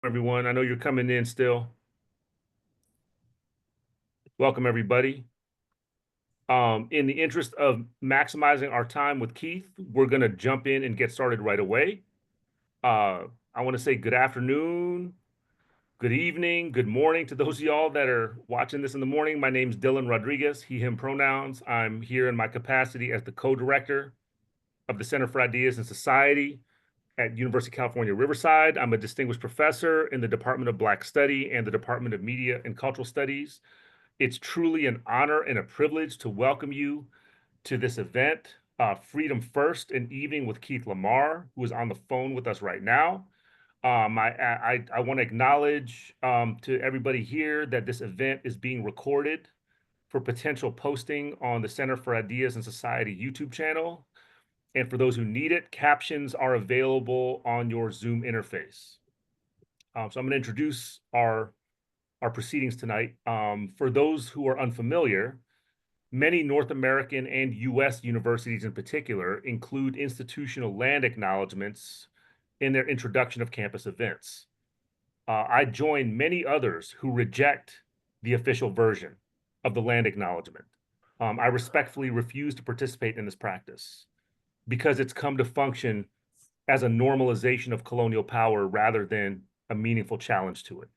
Everyone. I know you're coming in still. Welcome, everybody. In the interest of maximizing our time with Keith, we're going to jump in and get started right away. I want to say good afternoon, good evening, good morning to those of y'all that are watching this in the morning. My name's Dylan Rodriguez, he, him pronouns. I'm here in my capacity as the co-director of the Center for Ideas and Society at University of California, Riverside. I'm a distinguished professor in the Department of Black Study and the Department of Media and Cultural Studies. It's truly an honor and a privilege to welcome you to this event, Freedom First, an evening with Keith LaMar, who is on the phone with us right now. I want to acknowledge to everybody here that this event is being recorded for potential posting on the Center for Ideas and Society YouTube channel. And for those who need it, captions are available on your Zoom interface. So I'm going to introduce our proceedings tonight. For those who are unfamiliar, many North American and US universities in particular include institutional land acknowledgements in their introduction of campus events. I join many others who reject the official version of the land acknowledgement. I respectfully refuse to participate in this practice because it's come to function as a normalization of colonial power rather than a meaningful challenge to it.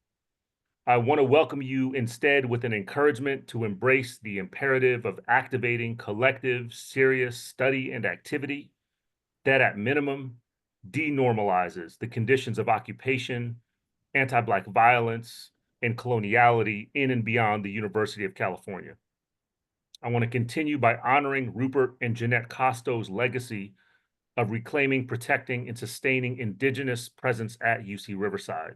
I want to welcome you instead with an encouragement to embrace the imperative of activating collective, serious study and activity that, at minimum, denormalizes the conditions of occupation, anti-Black violence, and coloniality in and beyond the University of California. I want to continue by honoring Rupert and Jeanette Costo's legacy of reclaiming, protecting, and sustaining Indigenous presence at UC Riverside.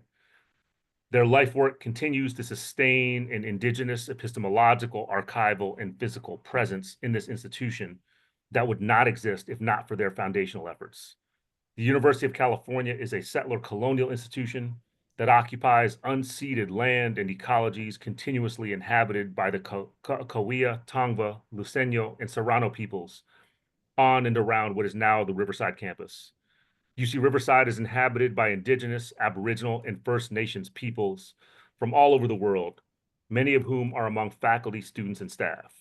Their life work continues to sustain an Indigenous epistemological, archival, and physical presence in this institution that would not exist if not for their foundational efforts. The University of California is a settler colonial institution that occupies unceded land and ecologies continuously inhabited by the Cahuilla, Tongva, Luiseño, and Serrano peoples on and around what is now the Riverside campus. UC Riverside is inhabited by Indigenous, Aboriginal, and First Nations peoples from all over the world, many of whom are among faculty, students, and staff.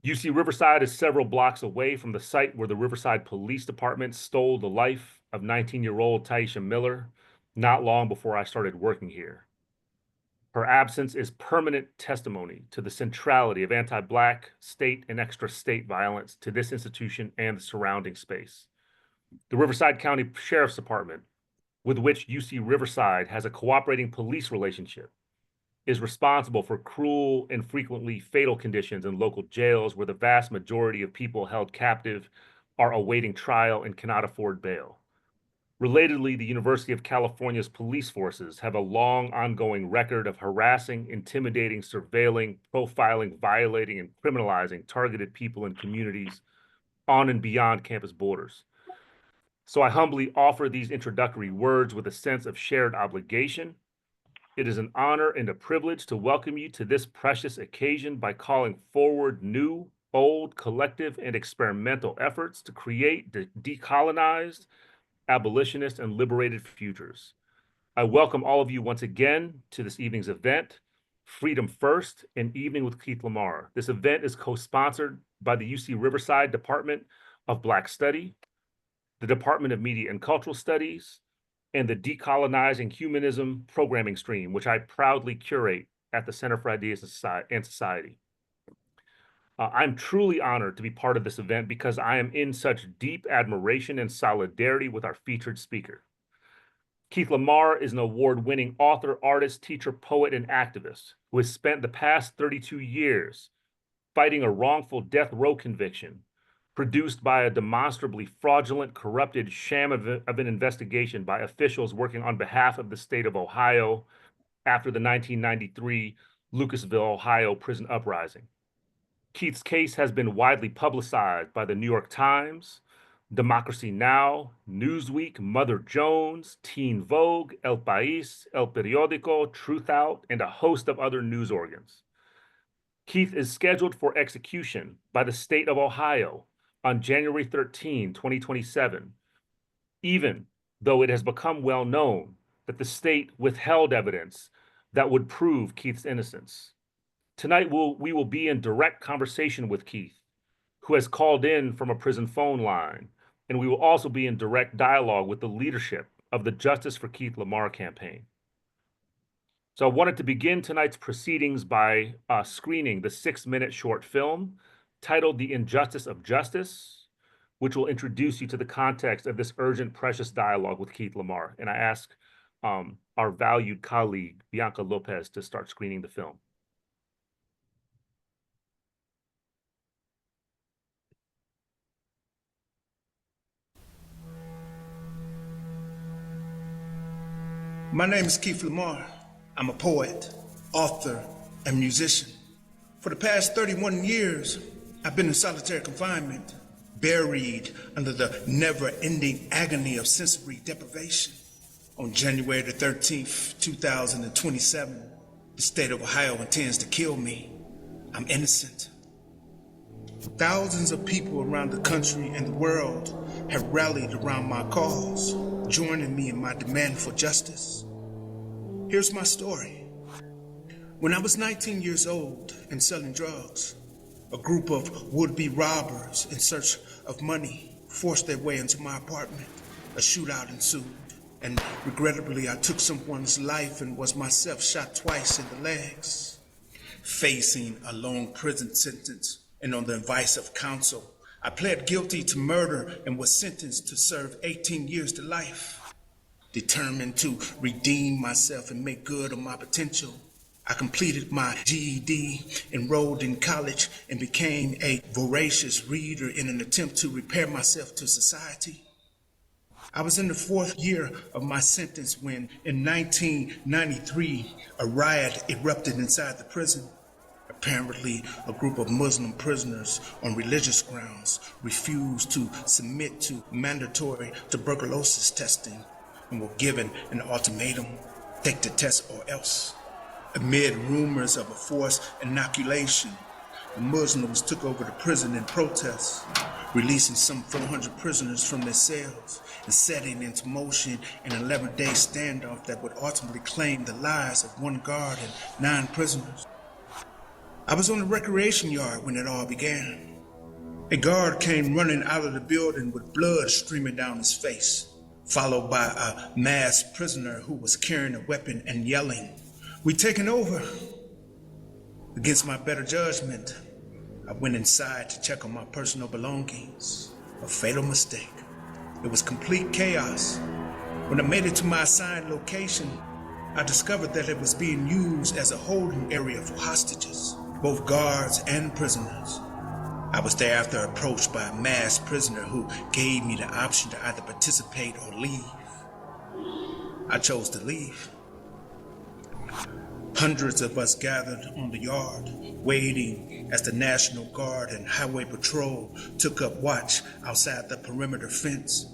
UC Riverside is several blocks away from the site where the Riverside Police Department stole the life of 19-year-old Taisha Miller not long before I started working here. Her absence is permanent testimony to the centrality of anti-Black, state, and extra-state violence to this institution and the surrounding space. The Riverside County Sheriff's Department, with which UC Riverside has a cooperating police relationship, is responsible for cruel and frequently fatal conditions in local jails where the vast majority of people held captive are awaiting trial and cannot afford bail. Relatedly, the University of California's police forces have a long ongoing record of harassing, intimidating, surveilling, profiling, violating, and criminalizing targeted people and communities on and beyond campus borders. So I humbly offer these introductory words with a sense of shared obligation. It is an honor and a privilege to welcome you to this precious occasion by calling forward new, old, collective, and experimental efforts to create decolonized, abolitionist, and liberated futures. I welcome all of you once again to this evening's event, Freedom First, an evening with Keith LaMar. This event is co-sponsored by the UC Riverside Department of Black Study, the Department of Media and Cultural Studies, and the Decolonizing Humanism programming stream, which I proudly curate at the Center for Ideas and Society. I'm truly honored to be part of this event because I am in such deep admiration and solidarity with our featured speaker. Keith LaMar is an award-winning author, artist, teacher, poet, and activist who has spent the past 32 years fighting a wrongful death row conviction produced by a demonstrably fraudulent, corrupted sham of an investigation by officials working on behalf of the state of Ohio after the 1993 Lucasville, Ohio prison uprising. Keith's case has been widely publicized by the New York Times, Democracy Now!, Newsweek, Mother Jones, Teen Vogue, El País, El Periódico, Truth Out, and a host of other news organs. Keith is scheduled for execution by the state of Ohio on January 13, 2027, even though it has become well known that the state withheld evidence that would prove Keith's innocence. Tonight, we will be in direct conversation with Keith, who has called in from a prison phone line, and we will also be in direct dialogue with the leadership of the Justice for Keith LaMar campaign. So I wanted to begin tonight's proceedings by screening the 6-minute short film titled The Injustice of Justice, which will introduce you to the context of this urgent, precious dialogue with Keith LaMar. And I ask our valued colleague, Bianca Lopez, to start screening the film. My name is Keith LaMar. I'm a poet, author, and musician. For the past 31 years, I've been in solitary confinement, buried under the never-ending agony of sensory deprivation. On January the 13th, 2027, the state of Ohio intends to kill me. I'm innocent. Thousands of people around the country and the world have rallied around my cause, joining me in my demand for justice. Here's my story. When I was 19 years old and selling drugs, a group of would-be robbers in search of money forced their way into my apartment. A shootout ensued, and regrettably I took someone's life and was myself shot twice in the legs. Facing a long prison sentence, and on the advice of counsel, I pled guilty to murder and was sentenced to serve 18 years to life. Determined to redeem myself and make good on my potential, I completed my GED, enrolled in college, and became a voracious reader in an attempt to repair myself to society. I was in the 4th year of my sentence when, in 1993, a riot erupted inside the prison. Apparently, a group of Muslim prisoners on religious grounds refused to submit to mandatory tuberculosis testing and were given an ultimatum: take the test or else. Amid rumors of a forced inoculation, the Muslims took over the prison in protest, releasing some 400 prisoners from their cells and setting into motion an 11-day standoff that would ultimately claim the lives of 1 guard and 9 prisoners. I was on the recreation yard when it all began. A guard came running out of the building with blood streaming down his face, followed by a masked prisoner who was carrying a weapon and yelling, "We taking over." Against my better judgment, I went inside to check on my personal belongings. A fatal mistake. It was complete chaos. When I made it to my assigned location, I discovered that it was being used as a holding area for hostages, both guards and prisoners. I was thereafter approached by a masked prisoner who gave me the option to either participate or leave. I chose to leave. Hundreds of us gathered on the yard, waiting as the National Guard and Highway Patrol took up watch outside the perimeter fence.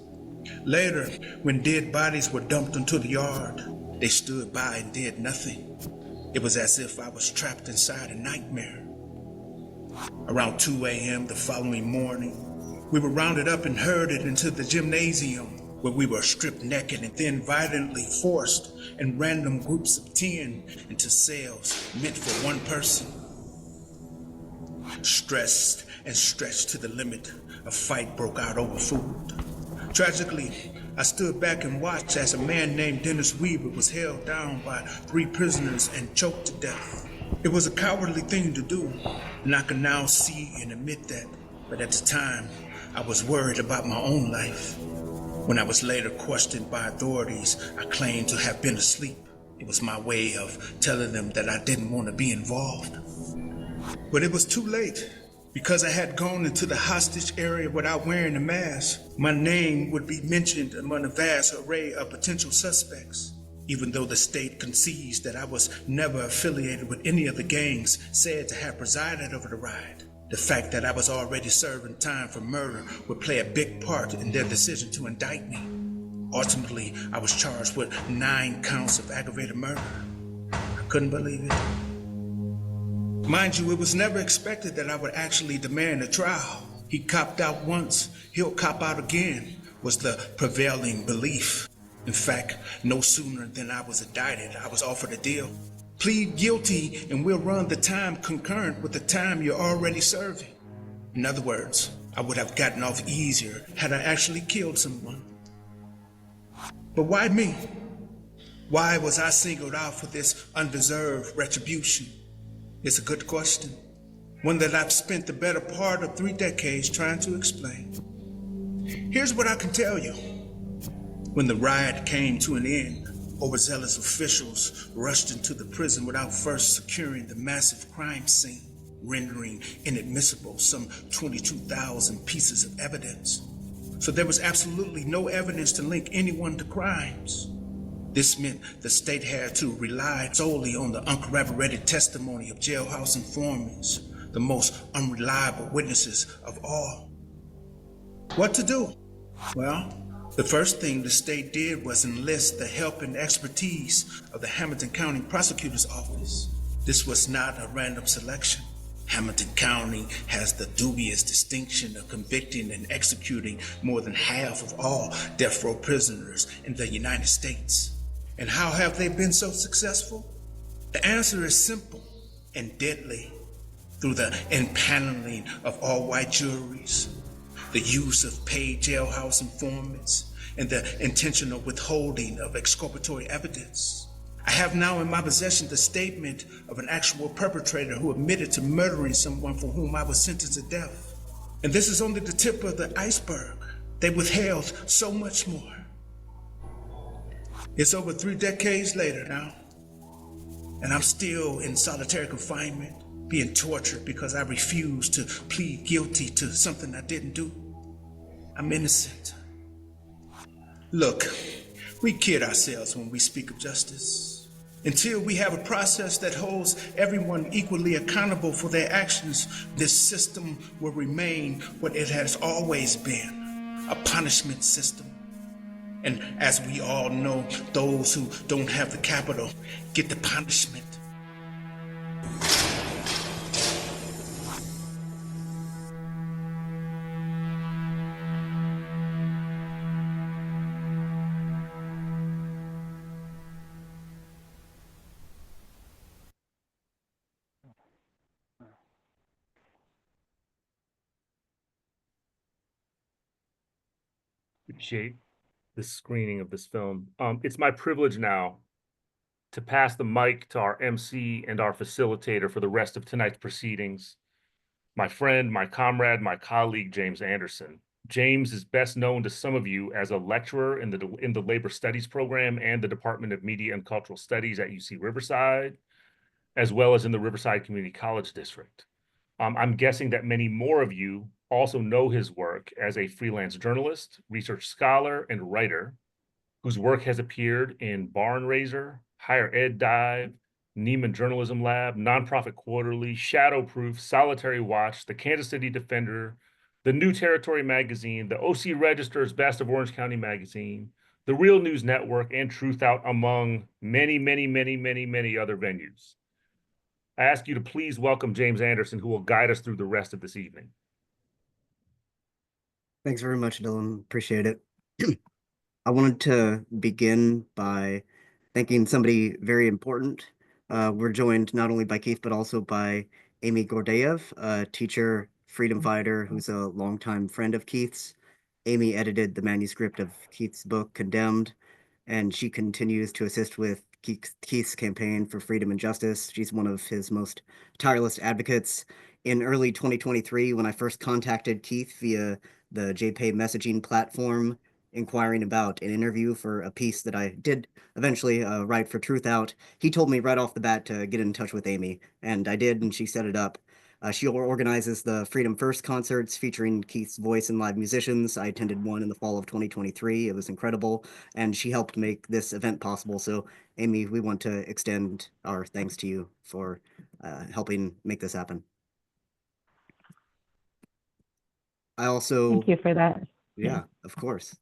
Later, when dead bodies were dumped into the yard, they stood by and did nothing. It was as if I was trapped inside a nightmare. Around 2 a.m. the following morning, we were rounded up and herded into the gymnasium, where we were stripped naked and then violently forced in random groups of 10 into cells meant for 1 person. Stressed and stretched to the limit, a fight broke out over food. Tragically, I stood back and watched as a man named Dennis Weaver was held down by 3 prisoners and choked to death. It was a cowardly thing to do, and I can now see and admit that, but at the time, I was worried about my own life. When I was later questioned by authorities, I claimed to have been asleep. It was my way of telling them that I didn't want to be involved. But it was too late. Because I had gone into the hostage area without wearing a mask, my name would be mentioned among a vast array of potential suspects. Even though the state concedes that I was never affiliated with any of the gangs said to have presided over the riot, the fact that I was already serving time for murder would play a big part in their decision to indict me. Ultimately, I was charged with 9 counts of aggravated murder. I couldn't believe it. Mind you, it was never expected that I would actually demand a trial. He copped out once, he'll cop out again, was the prevailing belief. In fact, no sooner than I was indicted, I was offered a deal. Plead guilty and we'll run the time concurrent with the time you're already serving. In other words, I would have gotten off easier had I actually killed someone. But why me? Why was I singled out for this undeserved retribution? It's a good question, one that I've spent the better part of 3 decades trying to explain. Here's what I can tell you. When the riot came to an end, overzealous officials rushed into the prison without first securing the massive crime scene, rendering inadmissible some 22,000 pieces of evidence. So there was absolutely no evidence to link anyone to crimes. This meant the state had to rely solely on the uncorroborated testimony of jailhouse informants, the most unreliable witnesses of all. What to do? Well, the first thing the state did was enlist the help and expertise of the Hamilton County Prosecutor's Office. This was not a random selection. Hamilton County has the dubious distinction of convicting and executing more than half of all death row prisoners in the United States. And how have they been so successful? The answer is simple and deadly. Through the impaneling of all-white juries, the use of paid jailhouse informants, and the intentional withholding of exculpatory evidence. I have now in my possession the statement of an actual perpetrator who admitted to murdering someone for whom I was sentenced to death. And this is only the tip of the iceberg. They withheld so much more. It's over 3 decades later now, and I'm still in solitary confinement, being tortured because I refused to plead guilty to something I didn't do. I'm innocent. Look, we kid ourselves when we speak of justice. Until we have a process that holds everyone equally accountable for their actions, this system will remain what it has always been, a punishment system. And as we all know, those who don't have the capital get the punishment. Appreciate this screening of this film. It's my privilege now to pass the mic to our MC and our facilitator for the rest of tonight's proceedings, my friend, my comrade, my colleague, James Anderson. James is best known to some of you as a lecturer in the Labor Studies program and the Department of Media and Cultural Studies at UC Riverside, as well as in the Riverside Community College District. I'm guessing that many more of you also know his work as a freelance journalist, research scholar, and writer, whose work has appeared in Barn Raiser, Higher Ed Dive, Neiman Journalism Lab, Nonprofit Quarterly, Shadowproof, Solitary Watch, the Kansas City Defender, the New Territory Magazine, the OC Register's Best of Orange County Magazine, the Real News Network, and Truth Out, among many, many, many, many, many other venues. I ask you to please welcome James Anderson, who will guide us through the rest of this evening. Thanks very much, Dylan. Appreciate it. I wanted to begin by thanking somebody very important. We're joined not only by Keith, but also by Amy Gordiejew, a teacher, freedom fighter, who's a longtime friend of Keith's. Amy edited the manuscript of Keith's book, Condemned, and she continues to assist with Keith's campaign for freedom and justice. She's one of his most tireless advocates. In early 2023, when I first contacted Keith via the JPay messaging platform, inquiring about an interview for a piece that I did eventually write for Truth Out, he told me right off the bat to get in touch with Amy, and I did, and she set it up. She organizes the Freedom First concerts featuring Keith's voice and live musicians. I attended one in the fall of 2023. It was incredible, and she helped make this event possible. So, Amy, we want to extend our thanks to you for helping make this happen. I also... Thank you for that. Yeah, of course.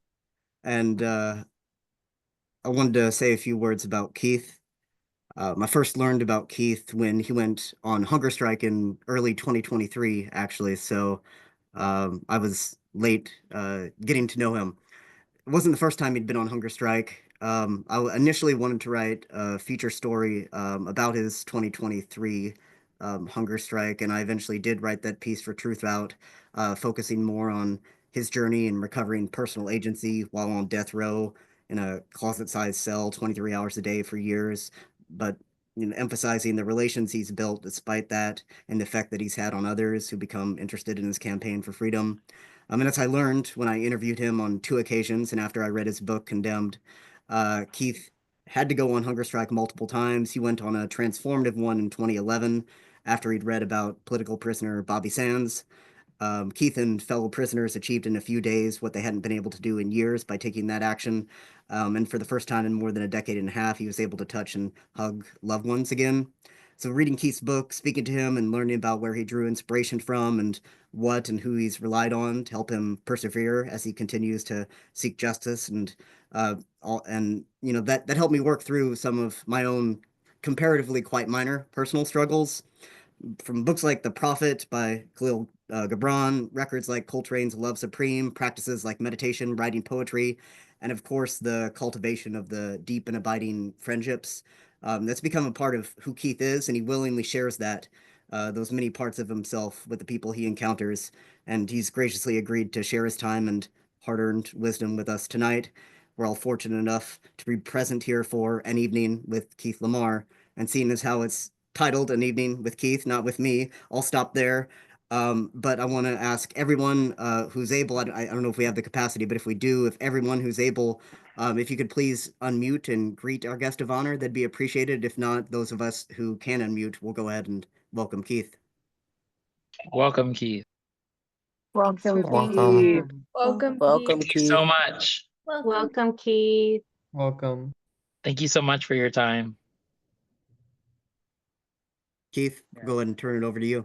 And I wanted to say a few words about Keith. I first learned about Keith when he went on hunger strike in early 2023, actually. So I was late getting to know him. It wasn't the first time he'd been on hunger strike. I initially wanted to write a feature story about his 2023 hunger strike, and I eventually did write that piece for Truthout, focusing more on his journey in recovering personal agency while on death row in a closet-sized cell 23 hours a day for years, but emphasizing the relations he's built despite that and the effect that he's had on others who become interested in his campaign for freedom. And as I learned when I interviewed him on 2 occasions and after I read his book, Condemned, Keith had to go on hunger strike multiple times. He went on a transformative one in 2011 after he'd read about political prisoner Bobby Sands. Keith and fellow prisoners achieved in a few days what they hadn't been able to do in years by taking that action. And for the first time in more than a decade and a half, he was able to touch and hug loved ones again. So, reading Keith's book, speaking to him, and learning about where he drew inspiration from and what and who he's relied on to help him persevere as he continues to seek justice and that helped me work through some of my own comparatively quite minor personal struggles from books like The Prophet by Khalil Gibran, records like Coltrane's Love Supreme, practices like meditation, writing poetry, and of course the cultivation of the deep and abiding friendships. That's become a part of who Keith is, and he willingly shares those many parts of himself with the people he encounters. And he's graciously agreed to share his time and hard-earned wisdom with us tonight. We're all fortunate enough to be present here for an evening with Keith LaMar, and seeing as how it's titled An Evening with Keith, not with me, I'll stop there. But I want to ask everyone who's able, I don't know if we have the capacity, but if we do, if everyone who's able, if you could please unmute and greet our guest of honor, that'd be appreciated. If not, those of us who can unmute, we'll go ahead and welcome Keith. Welcome, Keith. Welcome, Keith. Welcome. Welcome, Welcome, Thank you Keith. so much. Welcome, Keith. Welcome. Thank you so much for your time. Keith, go ahead and turn it over to you.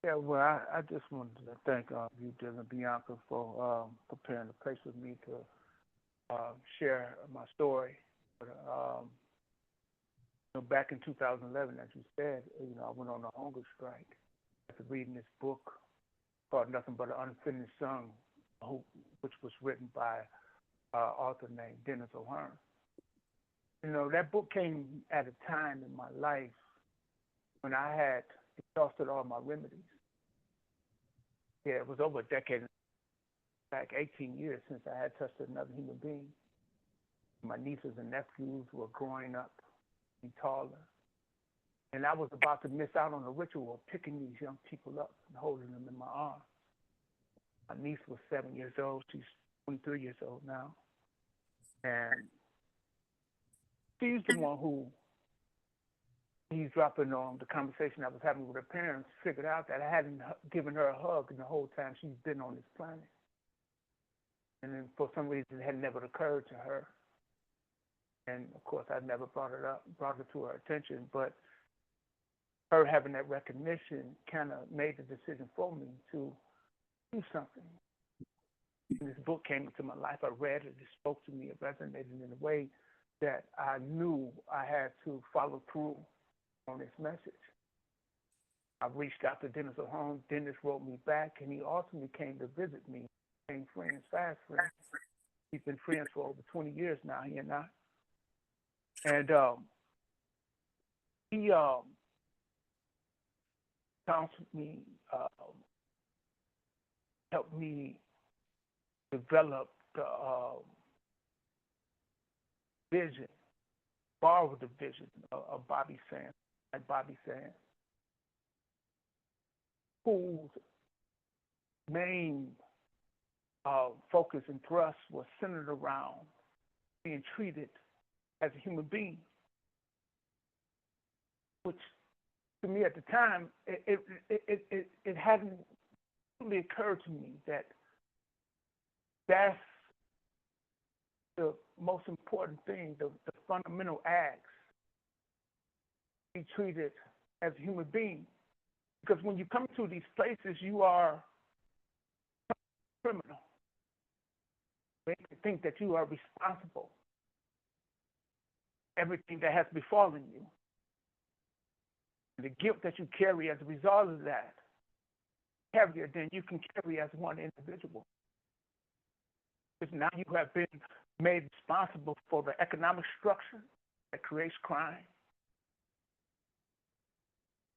Yeah, well, I just wanted to thank you, Dylan Bianca, for preparing the place with me to share my story. Back in 2011, as you said, I went on a hunger strike after reading this book called Nothing But an Unfinished Song, which was written by an author named Dennis O'Hearn. That book came at a time in my life when I had exhausted all my remedies. Yeah, it was over a decade, like 18 years since I had touched another human being. My nieces and nephews were growing up, and taller. And I was about to miss out on the ritual of picking these young people up and holding them in my arms. My niece was 7 years old. She's 23 years old now. And she's the one who, eavesdropping on the conversation I was having with her parents, figured out that I hadn't given her a hug in the whole time she's been on this planet. And then for some reason, it had never occurred to her. And of course, I never brought it to her attention. But her having that recognition kind of made the decision for me to do something. And this book came into my life. I read it. It spoke to me. It resonated in a way that I knew I had to follow through on this message. I reached out to Dennis O'Hearn. Dennis wrote me back, and he ultimately came to visit me. Became friends, fast friends. We've been friends for over 20 years now, he and I. And he counseled me, helped me develop the vision, borrow the vision of Bobby Sands, like Bobby Sands, whose main focus and thrust was centered around being treated as a human being, which to me at the time, it hadn't really occurred to me that that's the most important thing, the fundamental acts, be treated as a human being. Because when you come to these places, you are a criminal. You think that you are responsible for everything that has befallen you. And the guilt that you carry as a result of that, heavier than you can carry as one individual. Because now you have been made responsible for the economic structure that creates crime,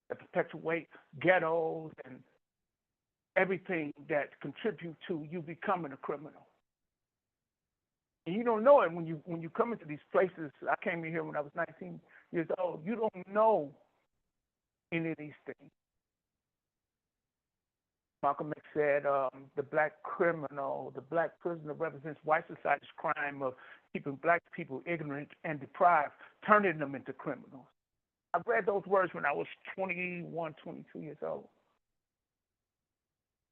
that perpetuates ghettos and everything that contributes to you becoming a criminal. And you don't know it when you come into these places. I came in here when I was 19 years old. You don't know any of these things. Malcolm X said the black criminal, the black prisoner represents white society's crime of keeping black people ignorant and deprived, turning them into criminals. I read those words when I was 21, 22 years old.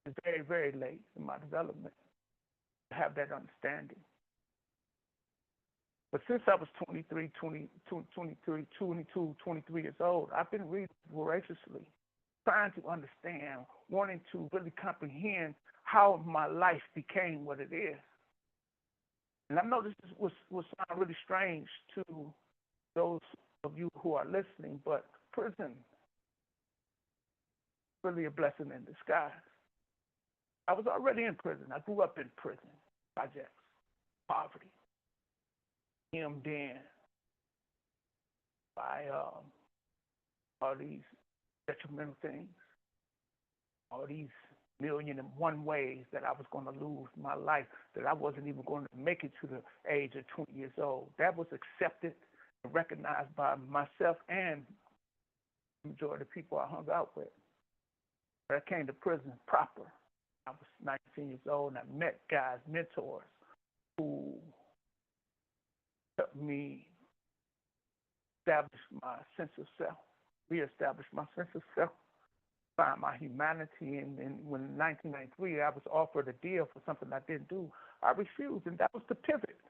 It's very, very late in my development to have that understanding. But since I was 23 years old, I've been reading voraciously, trying to understand, wanting to really comprehend how my life became what it is. And I know this will sound really strange to those of you who are listening, but prison is really a blessing in disguise. I was already in prison. I grew up in prison, projects, poverty, hemmed in by all these detrimental things, all these 1,000,001 ways that I was going to lose my life, that I wasn't even going to make it to the age of 20 years old. That was accepted and recognized by myself and the majority of the people I hung out with. But I came to prison proper. I was 19 years old, and I met guys, mentors, who helped me establish my sense of self, reestablish my sense of self, find my humanity. And when in 1993 I was offered a deal for something I didn't do, I refused, and that was the pivot.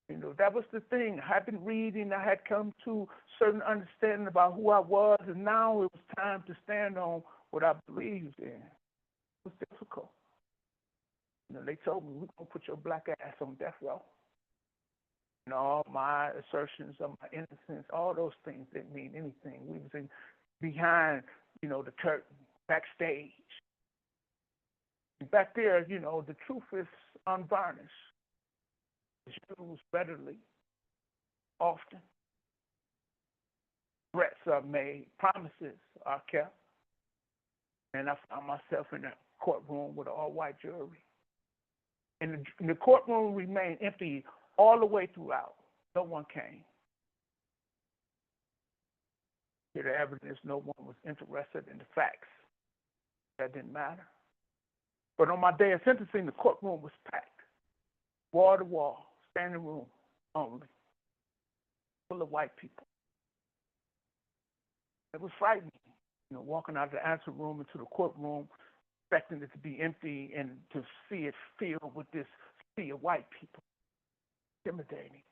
You know, that was the thing. I had been reading, I had come to certain understanding about who I was, and now it was time to stand on what I believed in. It was difficult. You know, they told me, we're going to put your black ass on death row. And all my assertions of my innocence, all those things didn't mean anything. We was behind, you know, the curtain, backstage. And back there, you know, the truth is unvarnished. It's used readily, often. Threats are made, promises are kept. And I found myself in a courtroom with an all-white jury. And the courtroom remained empty all the way throughout. No one came. Hear the evidence, no one was interested in the facts. That didn't matter. But on my day of sentencing, the courtroom was packed. Wall to wall, standing room only, full of white people. It was frightening, you know, walking out of the answer room into the courtroom, expecting it to be empty and to see it filled with this sea of white people. Intimidating.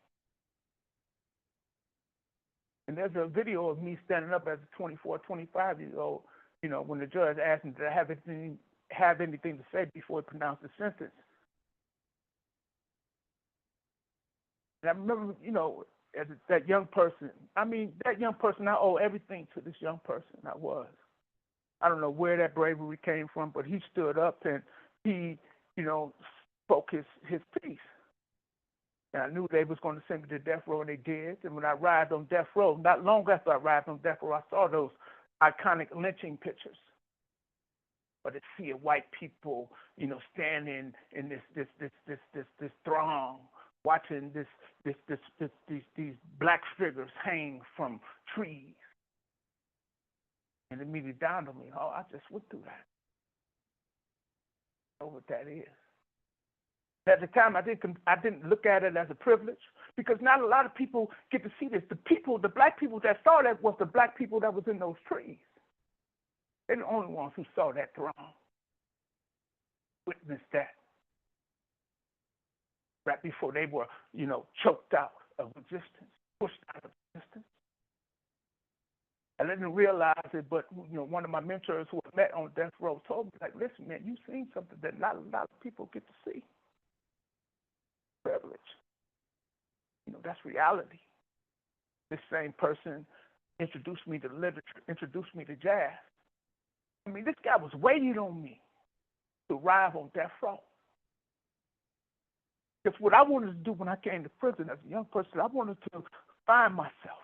And there's a video of me standing up as a 24, 25-year-old, you know, when the judge asked me, did I have anything to say before he pronounced the sentence? And I remember, you know, as that young person, I owe everything to this young person I was. I don't know where that bravery came from, but he stood up and he, you know, spoke his piece. And I knew they was going to send me to death row, and they did. And when I arrived on death row, not long after I arrived on death row, I saw those iconic lynching pictures. But to see white people, you know, standing in this throng, watching these black figures hang from trees, and it immediately dawned on me, oh, I just went through that. I know what that is. At the time, I didn't look at it as a privilege, because not a lot of people get to see this. The black people that saw that was the black people that was in those trees. They're the only ones who saw that throng, witnessed that, right before they were, you know, choked out of existence, pushed out of existence. I didn't realize it, but, you know, one of my mentors who I met on death row told me, like, listen, man, you've seen something that not a lot of people get to see. Privilege. You know, that's reality. This same person introduced me to literature, introduced me to jazz. I mean, this guy was waiting on me to arrive on death row. Because what I wanted to do when I came to prison as a young person, I wanted to find myself.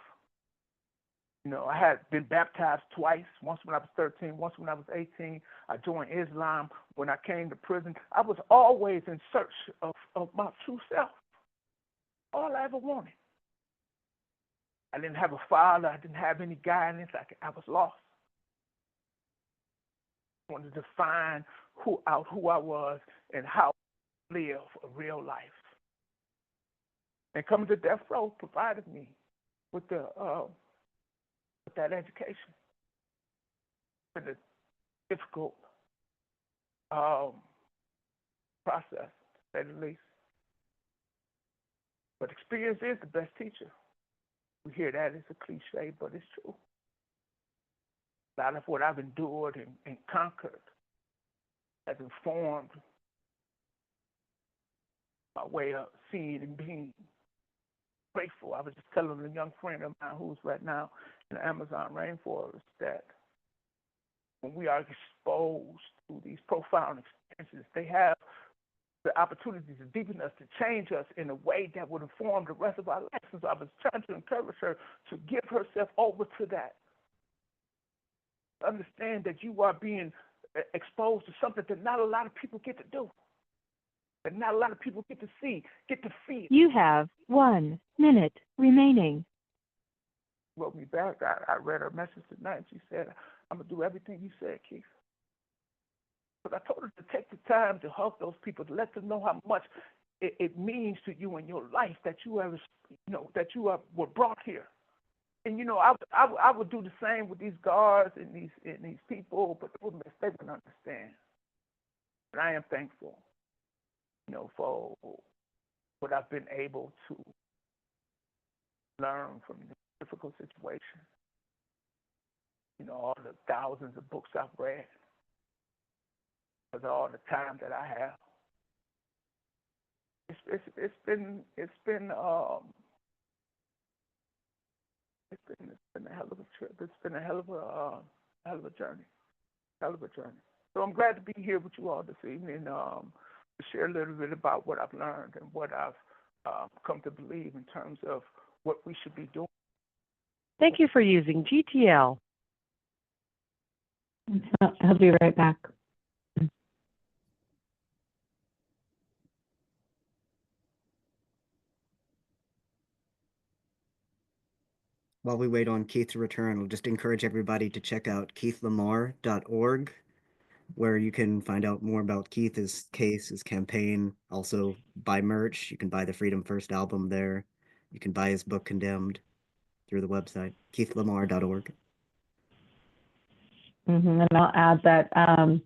You know, I had been baptized twice, once when I was 13, once when I was 18. I joined Islam. When I came to prison, I was always in search of my true self. All I ever wanted. I didn't have a father. I didn't have any guidance. I was lost. I wanted to find who I was and how to live a real life. And coming to death row provided me with that education. It's a difficult process, to say the least. But experience is the best teacher. We hear that it's a cliche, but it's true. A lot of what I've endured and conquered has informed my way of seeing and being grateful. I was just telling a young friend of mine who's right now in the Amazon rainforest that when we are exposed to these profound experiences, they have the opportunity to deepen us, to change us in a way that would inform the rest of our lives. So I was trying to encourage her to give herself over to that. Understand that you are being exposed to something that not a lot of people get to do, that not a lot of people get to see, get to feel. You have 1 minute remaining. Wrote me back. I read her message tonight. She said, I'm going to do everything you said, Keith. But I told her to take the time to hug those people, to let them know how much it means to you in your life that you have, were brought here. And I would do the same with these guards and these people, but they wouldn't understand. But I am thankful, for what I've been able to learn from this difficult situation. All the thousands of books I've read, for all the time that I have. It's been a hell of a trip. It's been a hell of a journey. So I'm glad to be here with you all this evening to share a little bit about what I've learned and what I've come to believe in terms of what we should be doing. Thank you for using GTL. I'll be right back. While we wait on Keith to return, I'll just encourage everybody to check out keithlamar.org, where you can find out more about Keith, his case, his campaign. Also buy merch. You can buy the Freedom First album there. You can buy his book Condemned through the website, keithlamar.org. And I'll add that on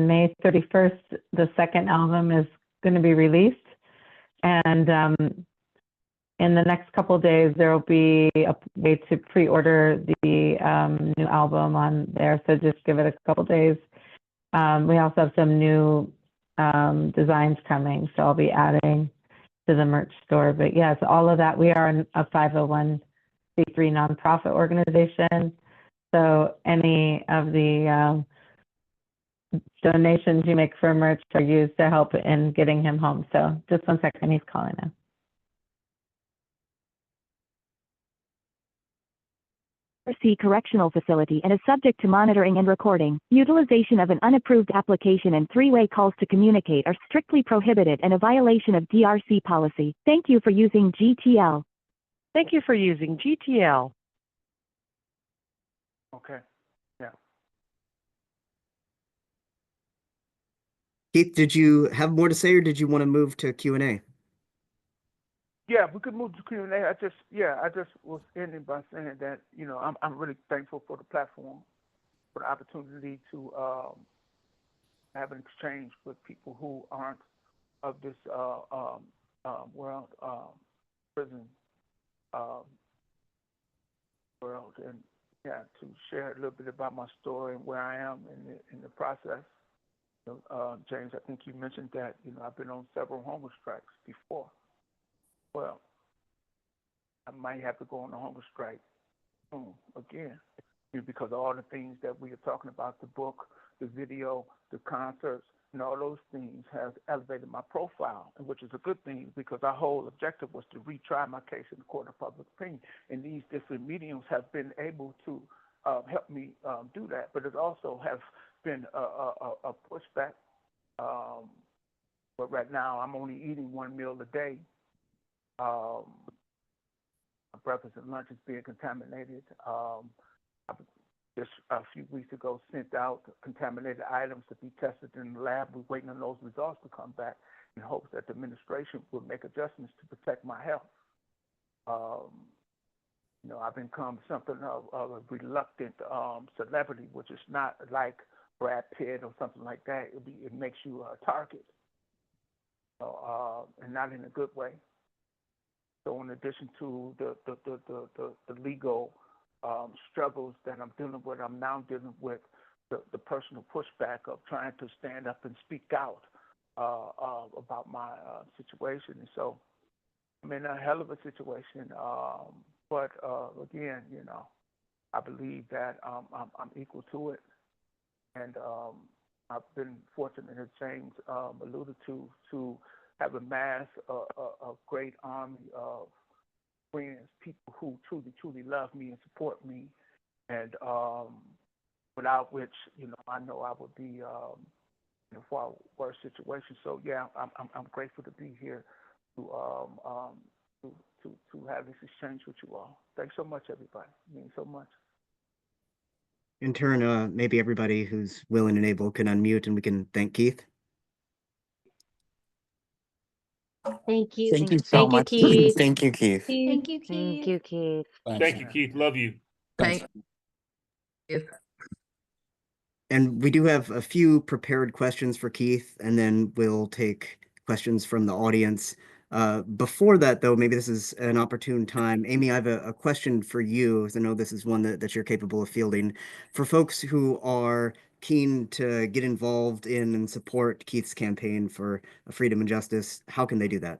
May 31st, the second album is going to be released. And in the next couple of days, there will be a way to pre-order the new album on there. So just give it a couple of days. We also have some new designs coming, so I'll be adding to the merch store. But yes, all of that. We are a 501c3 nonprofit organization. So any of the donations you make for merch are used to help in getting him home. So just 1 second, he's calling now. Mercy Correctional Facility and is subject to monitoring and recording. Utilization of an unapproved application and three-way calls to communicate are strictly prohibited and a violation of DRC policy. Thank you for using GTL. Thank you for using GTL. Okay. Yeah. Keith, did you have more to say, or did you want to move to Q&A? Yeah, we could move to Q&A. I just was ending by saying that, I'm really thankful for the platform, for the opportunity to have an exchange with people who aren't of this world, prison world, and to share a little bit about my story and where I am in the process. James, I think you mentioned that, I've been on several hunger strikes before. Well, I might have to go on a hunger strike soon again, because of all the things that we are talking about, the book, the video, the concerts, and all those things has elevated my profile, and which is a good thing because our whole objective was to retry my case in the court of public opinion. And these different mediums have been able to help me do that, but it also has been a pushback. But right now, I'm only eating one meal a day. My breakfast and lunch is being contaminated. I just a few weeks ago sent out contaminated items to be tested in the lab. We're waiting on those results to come back in hopes that the administration will make adjustments to protect my health. I've become something of a reluctant celebrity, which is not like Brad Pitt or something like that. It makes you a target, and not in a good way. So, in addition to the legal struggles that I'm dealing with, I'm now dealing with the personal pushback of trying to stand up and speak out about my situation. And so I'm in a hell of a situation. But again, I believe that I'm equal to it. And I've been fortunate, as James alluded to have amassed a great army of friends, people who truly, truly love me and support me, and without which, I know I would be in a far worse situation. So yeah, I'm grateful to be here to have this exchange with you all. Thanks so much, everybody. It means so much. In turn, maybe everybody who's willing and able can unmute and we can thank Keith. Thank you. Thank you so much. Keith. Thank you, Keith. Thank you, Keith. Thank you, Keith. Thank you, Keith. Love you. Thanks. Thank you. And we do have a few prepared questions for Keith, and then we'll take questions from the audience. Before that, though, maybe this is an opportune time. Amy, I have a question for you, because I know this is one that you're capable of fielding. For folks who are keen to get involved in and support Keith's campaign for freedom and justice, how can they do that?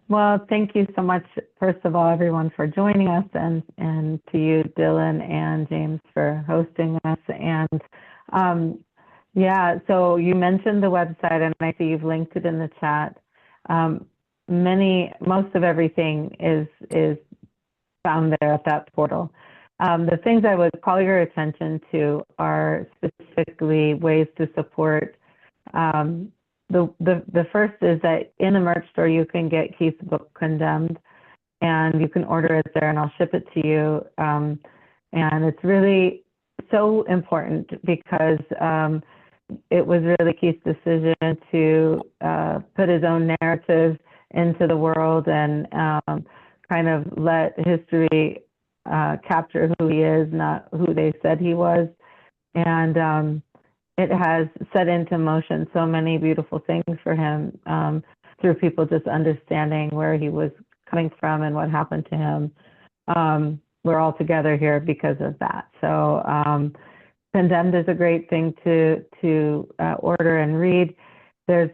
Well, thank you so much, first of all, everyone, for joining us, and to you, Dylan and James, for hosting us. And yeah, so you mentioned the website, and I see you've linked it in the chat. Most of everything is found there at that portal. The things I would call your attention to are specifically ways to support. The first is that in the merch store, you can get Keith's book, Condemned, and you can order it there, and I'll ship it to you. And it's really so important because it was really Keith's decision to put his own narrative into the world and kind of let history capture who he is, not who they said he was. And it has set into motion so many beautiful things for him through people just understanding where he was coming from and what happened to him. We're all together here because of that. So Condemned is a great thing to order and read. There's,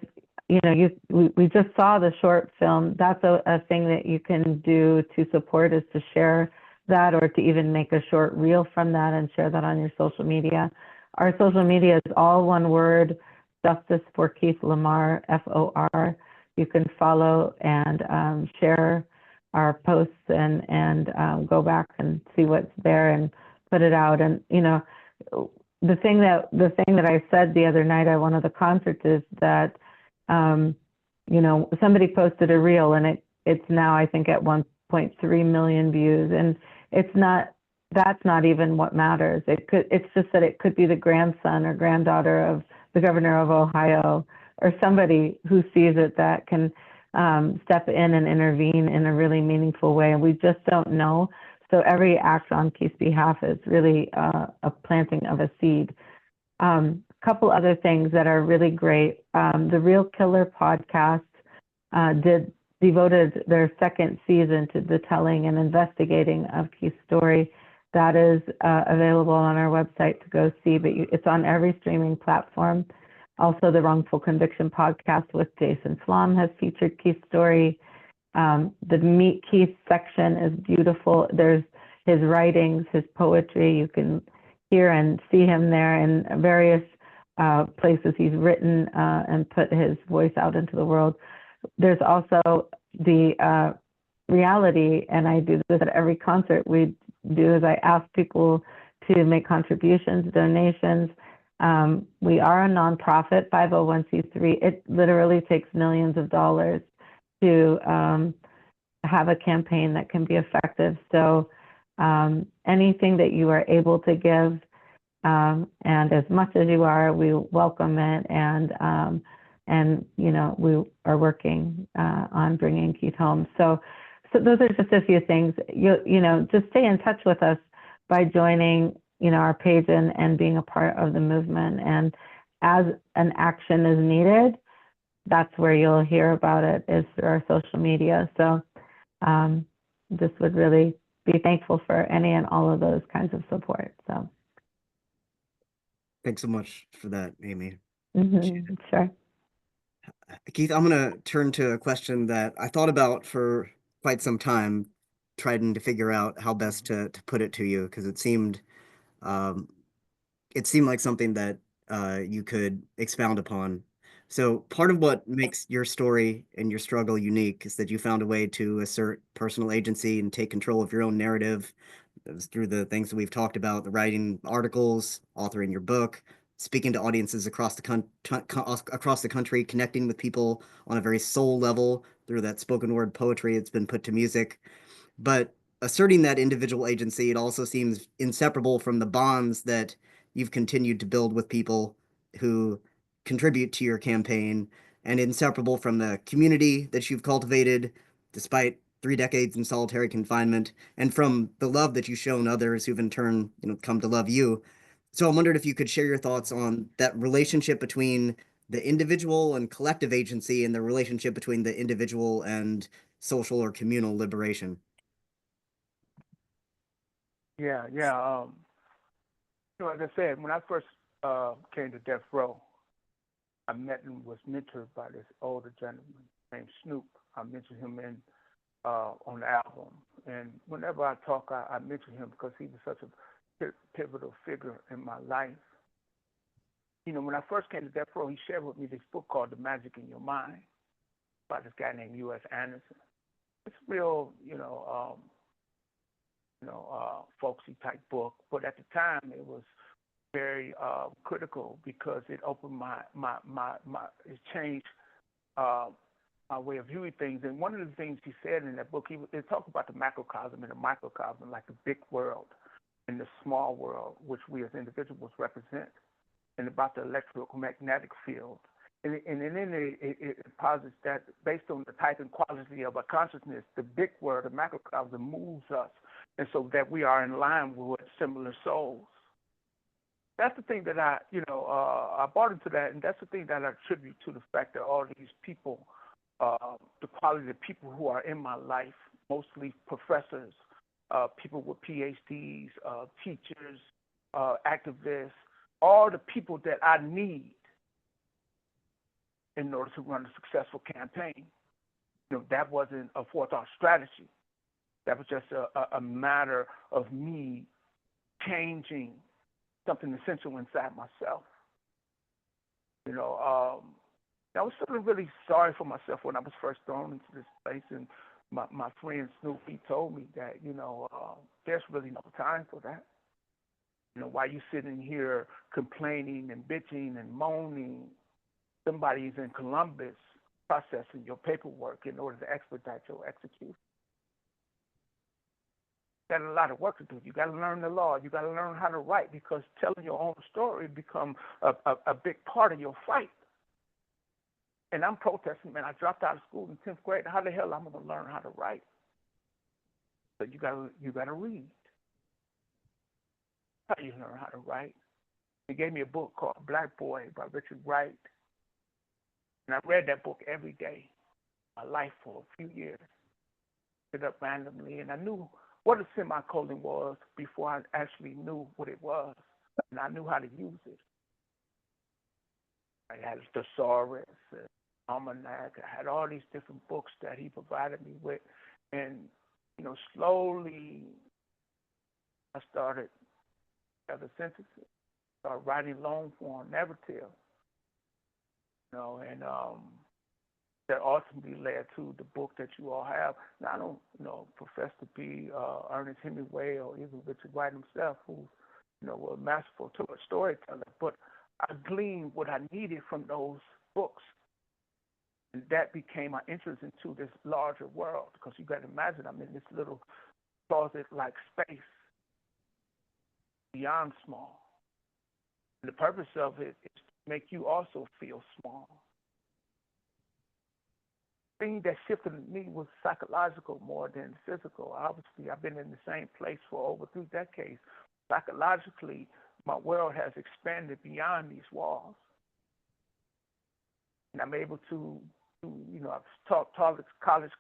we just saw the short film. That's a thing that you can do to support, is to share that, or to even make a short reel from that and share that on your social media. Our social media is all one word, Justice for Keith LaMar, FOR. You can follow and share our posts and go back and see what's there and put it out. And the thing that I said the other night at one of the concerts is that somebody posted a reel, and it's now, I think, at 1.3 million views, and that's not even what matters. It's just that it could be the grandson or granddaughter of the governor of Ohio, or somebody who sees it that can step in and intervene in a really meaningful way. And we just don't know. So every act on Keith's behalf is really a planting of a seed. Couple other things that are really great. The Real Killer podcast devoted their second season to the telling and investigating of Keith's story. That is available on our website to go see, but it's on every streaming platform. Also, the Wrongful Conviction podcast with Jason Flom has featured Keith's story. The Meet Keith section is beautiful. There's his writings, his poetry. You can hear and see him there in various places he's written and put his voice out into the world. There's also the reality, and I do this at every concert we do, is I ask people to make contributions, donations. We are a nonprofit, 501c3. It literally takes millions of dollars to have a campaign that can be effective. So anything that you are able to give, and as much as you are, we welcome it. And you know, we are working on bringing Keith home. So those are just a few things. You know, just stay in touch with us by joining, you know, our page and being a part of the movement. And as an action is needed, that's where you'll hear about it, is through our social media. So just would really be thankful for any and all of those kinds of support. So Thanks so much for that, Amy. Sure. Keith, I'm going to turn to a question that I thought about for quite some time, trying to figure out how best to put it to you, because it seemed like something that you could expound upon. So part of what makes your story and your struggle unique is that you found a way to assert personal agency and take control of your own narrative. It was through the things that we've talked about, the writing articles, authoring your book, speaking to audiences across the country, connecting with people on a very soul level through that spoken word poetry that's been put to music. But asserting that individual agency, it also seems inseparable from the bonds that you've continued to build with people who contribute to your campaign, and inseparable from the community that you've cultivated despite 3 decades in solitary confinement, and from the love that you've shown others who've in turn, you know, come to love you. So I wondered if you could share your thoughts on that relationship between the individual and collective agency, and the relationship between the individual and social or communal liberation. Yeah. You know, as I said, when I first came to Death Row, I met and was mentored by this older gentleman named Snoop. I mentioned him on the album, and whenever I talk, I mention him because he was such a pivotal figure in my life. You know, when I first came to Death Row, he shared with me this book called The Magic in Your Mind by this guy named U.S. Anderson. It's real, folksy type book, but at the time it was very critical because it opened it changed my way of viewing things. And one of the things he said in that book, he talked about the macrocosm and the microcosm, like the big world and the small world, which we as individuals represent, and about the electromagnetic field. And then it posits that based on the type and quality of our consciousness, the big world, the macrocosm, moves us, and so that we are in line with similar souls. That's the thing that I bought into that, and that's the thing that I attribute to the fact that all these people, the quality of people who are in my life, mostly professors, people with PhDs, teachers, activists, all the people that I need in order to run a successful campaign. You know, that wasn't a forethought strategy. That was just a matter of me changing something essential inside myself. You know, I was feeling really sorry for myself when I was first thrown into this place, and my friend Snoop, he told me that, there's really no time for that. You know, while you sitting here complaining and bitching and moaning, somebody's in Columbus processing your paperwork in order to expedite your execution. You got a lot of work to do. You got to learn the law. You got to learn how to write, because telling your own story become a big part of your fight. And I'm protesting, man. I dropped out of school in 10th grade. How the hell am I going to learn how to write? So you got to read. How do you learn how to write? He gave me a book called Black Boy by Richard Wright. And I read that book every day, my life for a few years. Picked it up randomly, and I knew what a semicolon was before I actually knew what it was, and I knew how to use it. I had a thesaurus, an almanac. I had all these different books that he provided me with, and slowly I started other sentences. writing long form narrative, and that ultimately led to the book that you all have. Now, I don't, profess to be Ernest Hemingway or even Richard Wright himself, who, were masterful storyteller, but I gleaned what I needed from those books. And that became my interest into this larger world, because you got to imagine I'm in this little closet-like space beyond small. And the purpose of it is to make you also feel small. The thing that shifted me was psychological more than physical. Obviously, I've been in the same place for over 3 decades. Psychologically, my world has expanded beyond these walls. And I'm able to I've taught college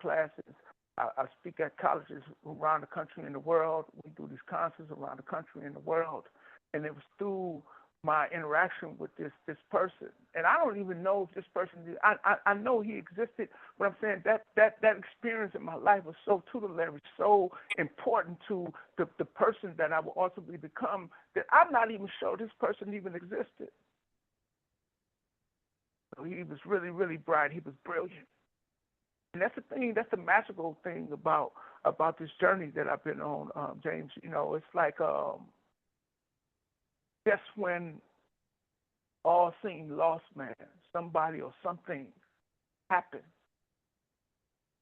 classes. I speak at colleges around the country and the world. We do these concerts around the country and the world. And it was through my interaction with this person. And I don't even know if this person, I know he existed, but I'm saying that experience in my life was so tutelary, so important to the person that I will ultimately become, that I'm not even sure this person even existed. So he was really, really bright. He was brilliant. And that's the thing, that's the magical thing about this journey that I've been on, James. It's like just when all seemed lost, man, somebody or something happened,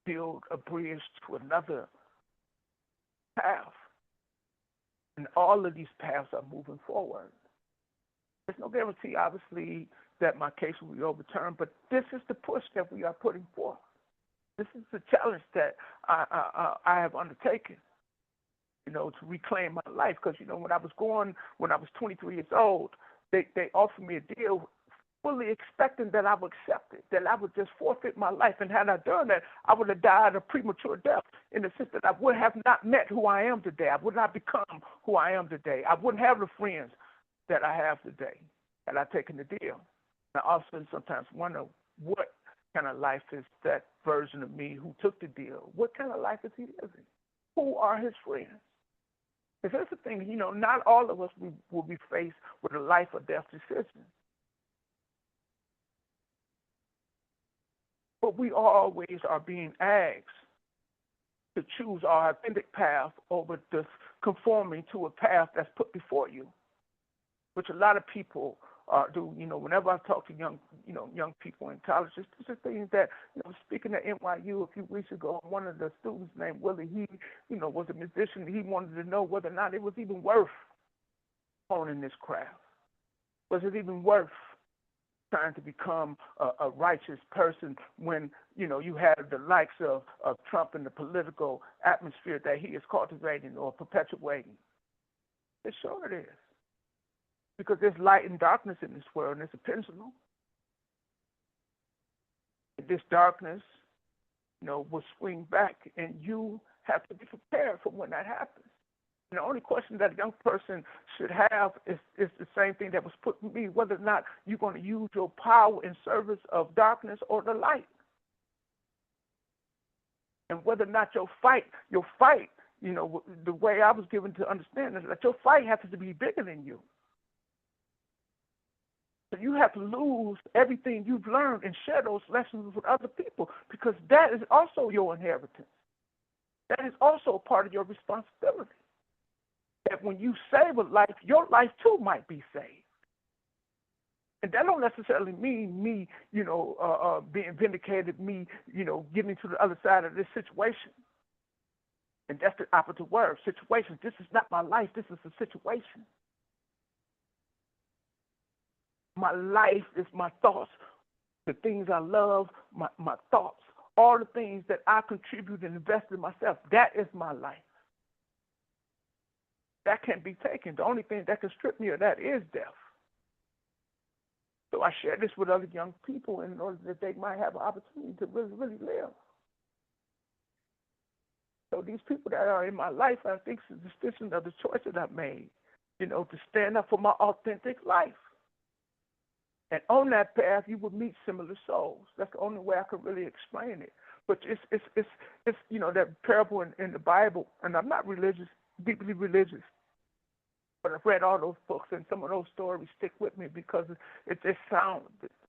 build a bridge to another path. And all of these paths are moving forward. There's no guarantee, obviously, that my case will be overturned, but this is the push that we are putting forth. This is the challenge that I have undertaken, to reclaim my life. Because, when I was 23 years old, they offered me a deal fully expecting that I would accept it, that I would just forfeit my life. And had I done that, I would have died a premature death, in the sense that I would have not met who I am today. I would not become who I am today. I wouldn't have the friends that I have today had I taken the deal. I often sometimes wonder, what kind of life is that version of me who took the deal? What kind of life is he living? Who are his friends? Because that's the thing, not all of us will be faced with a life or death decision. But we always are being asked to choose our authentic path over just conforming to a path that's put before you, which a lot of people do. Whenever I talk to young people in college, it's just things that, speaking at NYU a few weeks ago, one of the students named Willie, he, was a musician. He wanted to know whether or not it was even worth honing this craft. Was it even worth trying to become a righteous person when, you have the likes of Trump and the political atmosphere that he is cultivating or perpetuating? It sure it is. Because there's light and darkness in this world, and it's a pendulum. This darkness, will swing back, and you have to be prepared for when that happens. And the only question that a young person should have is the same thing that was put to me, whether or not you're going to use your power in service of darkness or the light. And whether or not your fight, the way I was given to understand is that your fight has to be bigger than you. So you have to lose everything you've learned and share those lessons with other people, because that is also your inheritance. That is also part of your responsibility. That when you save a life, your life too might be saved. And that don't necessarily mean me, being vindicated, me, getting to the other side of this situation. And that's the opposite word, situation. This is not my life. This is a situation. My life is my thoughts, the things I love, my thoughts, all the things that I contribute and invest in myself. That is my life. That can't be taken. The only thing that can strip me of that is death. So I share this with other young people in order that they might have an opportunity to really, really live. So these people that are in my life, I think it's a decision of the choice that I've made, to stand up for my authentic life. And on that path, you will meet similar souls. That's the only way I can really explain it. But it's that parable in the Bible, and I'm not religious, deeply religious. But I've read all those books, and some of those stories stick with me because it just sound.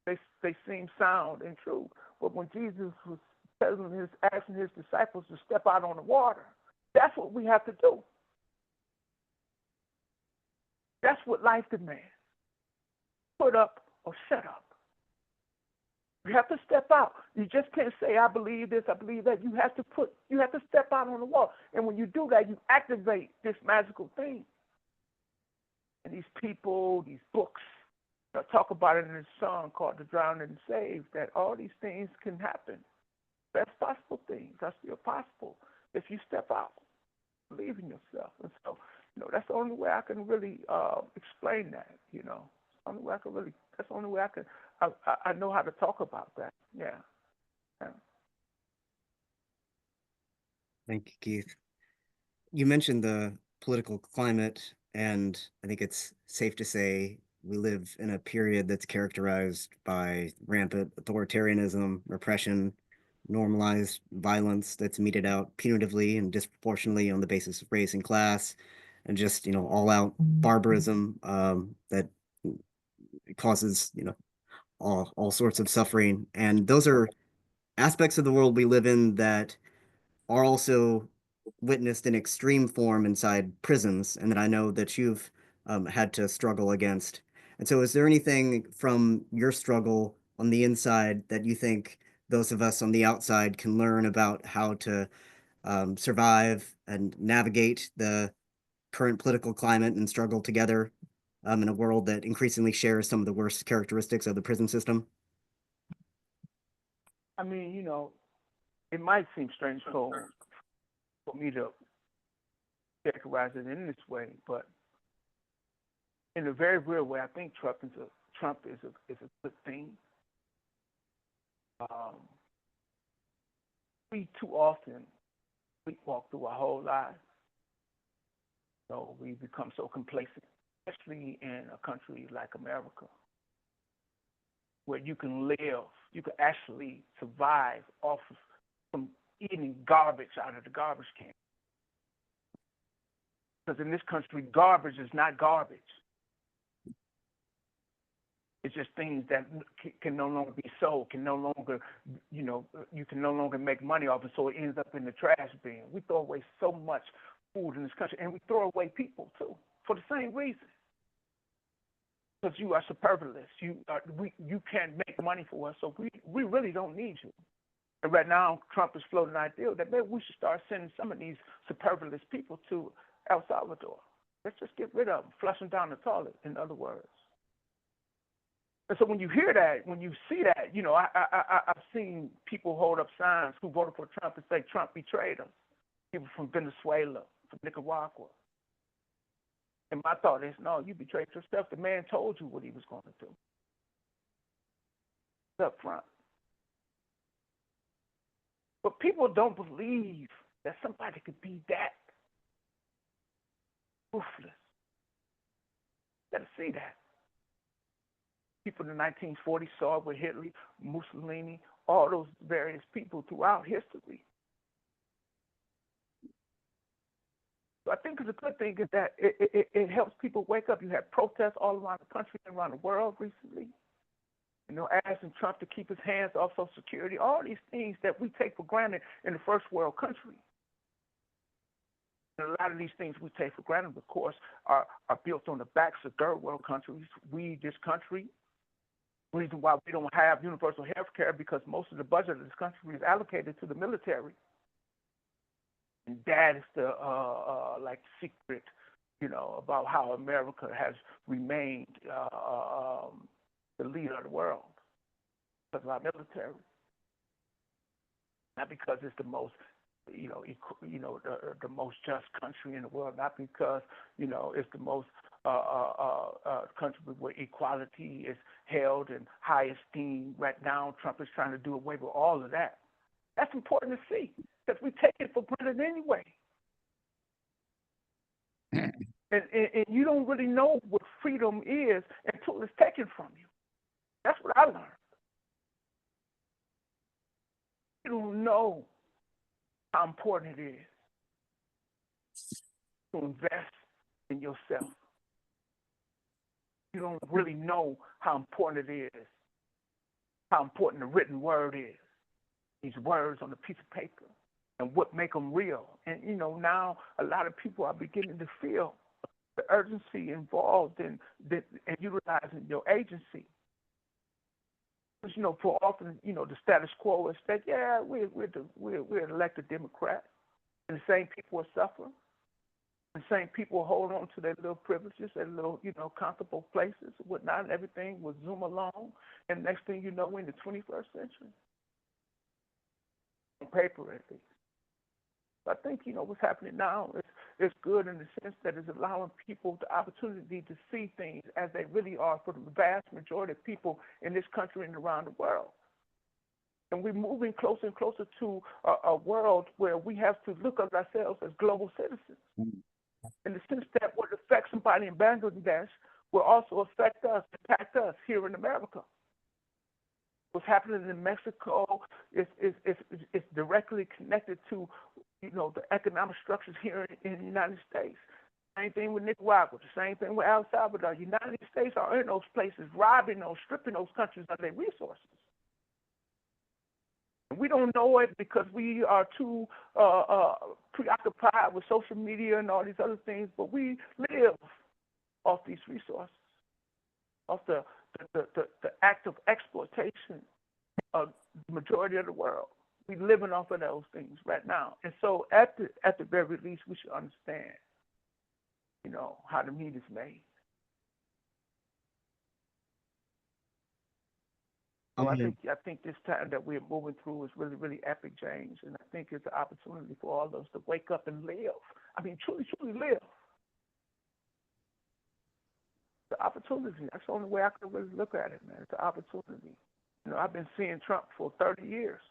They seem sound and true. But when Jesus was asking his disciples to step out on the water, that's what we have to do. That's what life demands. Put up or shut up. You have to step out. You just can't say, I believe this, I believe that. You have to step out on the wall. And when you do that, you activate this magical thing. And these people, these books, talk about it in a song called The Drowned and Saved, that all these things can happen. Best possible things are still possible if you step out, believe in yourself. And so, that's the only way I can really explain that, That's the only way I know how to talk about that. Yeah. Thank you, Keith. You mentioned the political climate, and I think it's safe to say we live in a period that's characterized by rampant authoritarianism, repression, normalized violence that's meted out punitively and disproportionately on the basis of race and class, and just all out barbarism that causes all sorts of suffering. And those are aspects of the world we live in that are also witnessed in extreme form inside prisons, and that I know that you've had to struggle against. And so, is there anything from your struggle on the inside that you think those of us on the outside can learn about how to survive and navigate the current political climate and struggle together in a world that increasingly shares some of the worst characteristics of the prison system? I mean, it might seem strange for me to characterize it in this way, but in a very real way, I think Trump is a good thing. We too often sleepwalk through our whole lives. So we become so complacent, especially in a country like America, where you can actually survive off of from eating garbage out of the garbage can. Because in this country, garbage is not garbage. It's just things that can no longer be sold, can no longer, you can no longer make money off it, so it ends up in the trash bin. We throw away so much food in this country, and we throw away people too, for the same reason. Because you are superfluous. You can't make money for us, so we really don't need you. And right now, Trump is floating an idea that maybe we should start sending some of these superfluous people to El Salvador. Let's just get rid of them, flush them down the toilet, in other words. And so when you hear that, when you see that, I've seen people hold up signs who voted for Trump and say Trump betrayed us. People from Venezuela, from Nicaragua. And my thought is, no, you betrayed yourself. The man told you what he was going to do. It's up front. But people don't believe that somebody could be that ruthless. Got to see that. People in the 1940s saw it with Hitler, Mussolini, all those various people throughout history. So I think it's a good thing is that it helps people wake up. You have protests all around the country and around the world recently. Asking Trump to keep his hands off Social Security, all these things that we take for granted in the first world country. And a lot of these things we take for granted, of course, are built on the backs of third world countries. This country, the reason why we don't have universal health care because most of the budget of this country is allocated to the military. And that is the secret, about how America has remained the leader of the world because of our military, not because it's the most, the most just country in the world, not because it's the most country where equality is held in high esteem. Right now, Trump is trying to do away with all of that. That's important to see because we take it for granted anyway. And you don't really know what freedom is until it's taken from you. That's what I learned. You don't know how important it is to invest in yourself, you don't really know how important it is, how important the written word is. These words on a piece of paper and what make them real. And, now a lot of people are beginning to feel the urgency involved in utilizing your agency. Because, for often, the status quo is that, yeah, we're elected Democrat, and the same people are suffering. The same people hold on to their little privileges, their little, comfortable places and whatnot, and everything will zoom along. And next thing you know, we're in the 21st century. On paper, at least. I think, what's happening now is good in the sense that it's allowing people the opportunity to see things as they really are for the vast majority of people in this country and around the world. And we're moving closer and closer to a world where we have to look at ourselves as global citizens. In the sense that what affects somebody in Bangladesh will also affect us, impact us here in America. What's happening in Mexico is directly connected to, the economic structures here in the United States. Same thing with Nicaragua, the same thing with El Salvador. The United States are in those places, robbing those, stripping those countries of their resources. We don't know it because we are too preoccupied with social media and all these other things, but we live off these resources, off the act of exploitation of the majority of the world. We're living off of those things right now. And so at the very least, we should understand, how the meat is made. So I think this time that we're moving through is really, really epic, James. And I think it's an opportunity for all of us to wake up and live. I mean, truly, truly live. The opportunity. That's the only way I can really look at it, man. It's an opportunity. I've been seeing Trump for 30 years.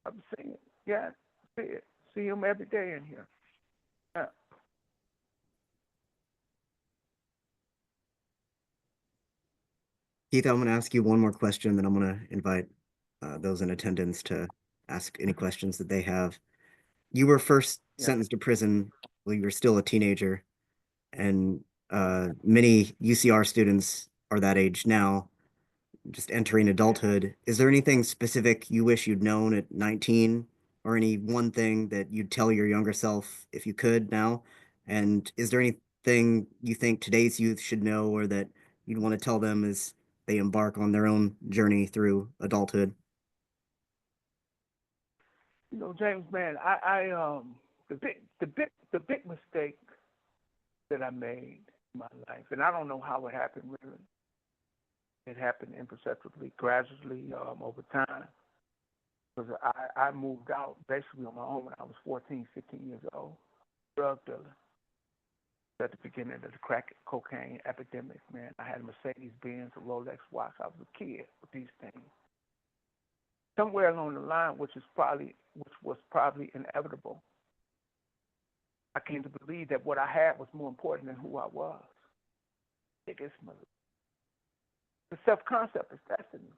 I've been seeing it. Yeah, see it. See him every day in here. Yeah. Keith, I'm going to ask you one more question, then I'm going to invite those in attendance to ask any questions that they have. You were first sentenced to prison while you were still a teenager, and many UCR students are that age now, just entering adulthood. Is there anything specific you wish you'd known at 19, or any one thing that you'd tell your younger self if you could now? And is there anything you think today's youth should know, or that you'd want to tell them as they embark on their own journey through adulthood? James, man, the big mistake that I made in my life, and I don't know how it happened really. It happened imperceptibly, gradually, over time. Because I moved out basically on my own when I was 14, 15 years old, drug dealer. At the beginning of the crack cocaine epidemic, man, I had a Mercedes-Benz, a Rolex watch. I was a kid with these things. Somewhere along the line, which was probably inevitable, I came to believe that what I had was more important than who I was. Biggest mother. The self-concept is destiny.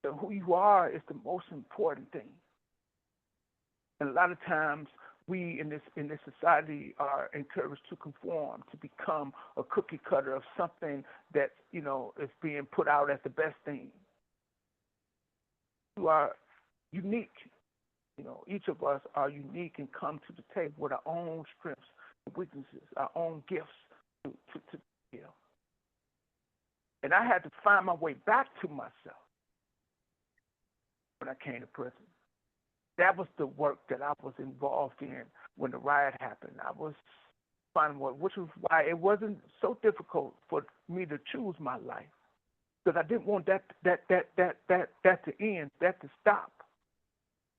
So who you are is the most important thing. And a lot of times, we in this society are encouraged to conform, to become a cookie cutter of something that is being put out as the best thing. You are unique. Each of us are unique and come to the table with our own strengths and weaknesses, our own gifts to give. And I had to find my way back to myself when I came to prison. That was the work that I was involved in when the riot happened. I was finding work, which was why it wasn't so difficult for me to choose my life, because I didn't want that to end, that to stop.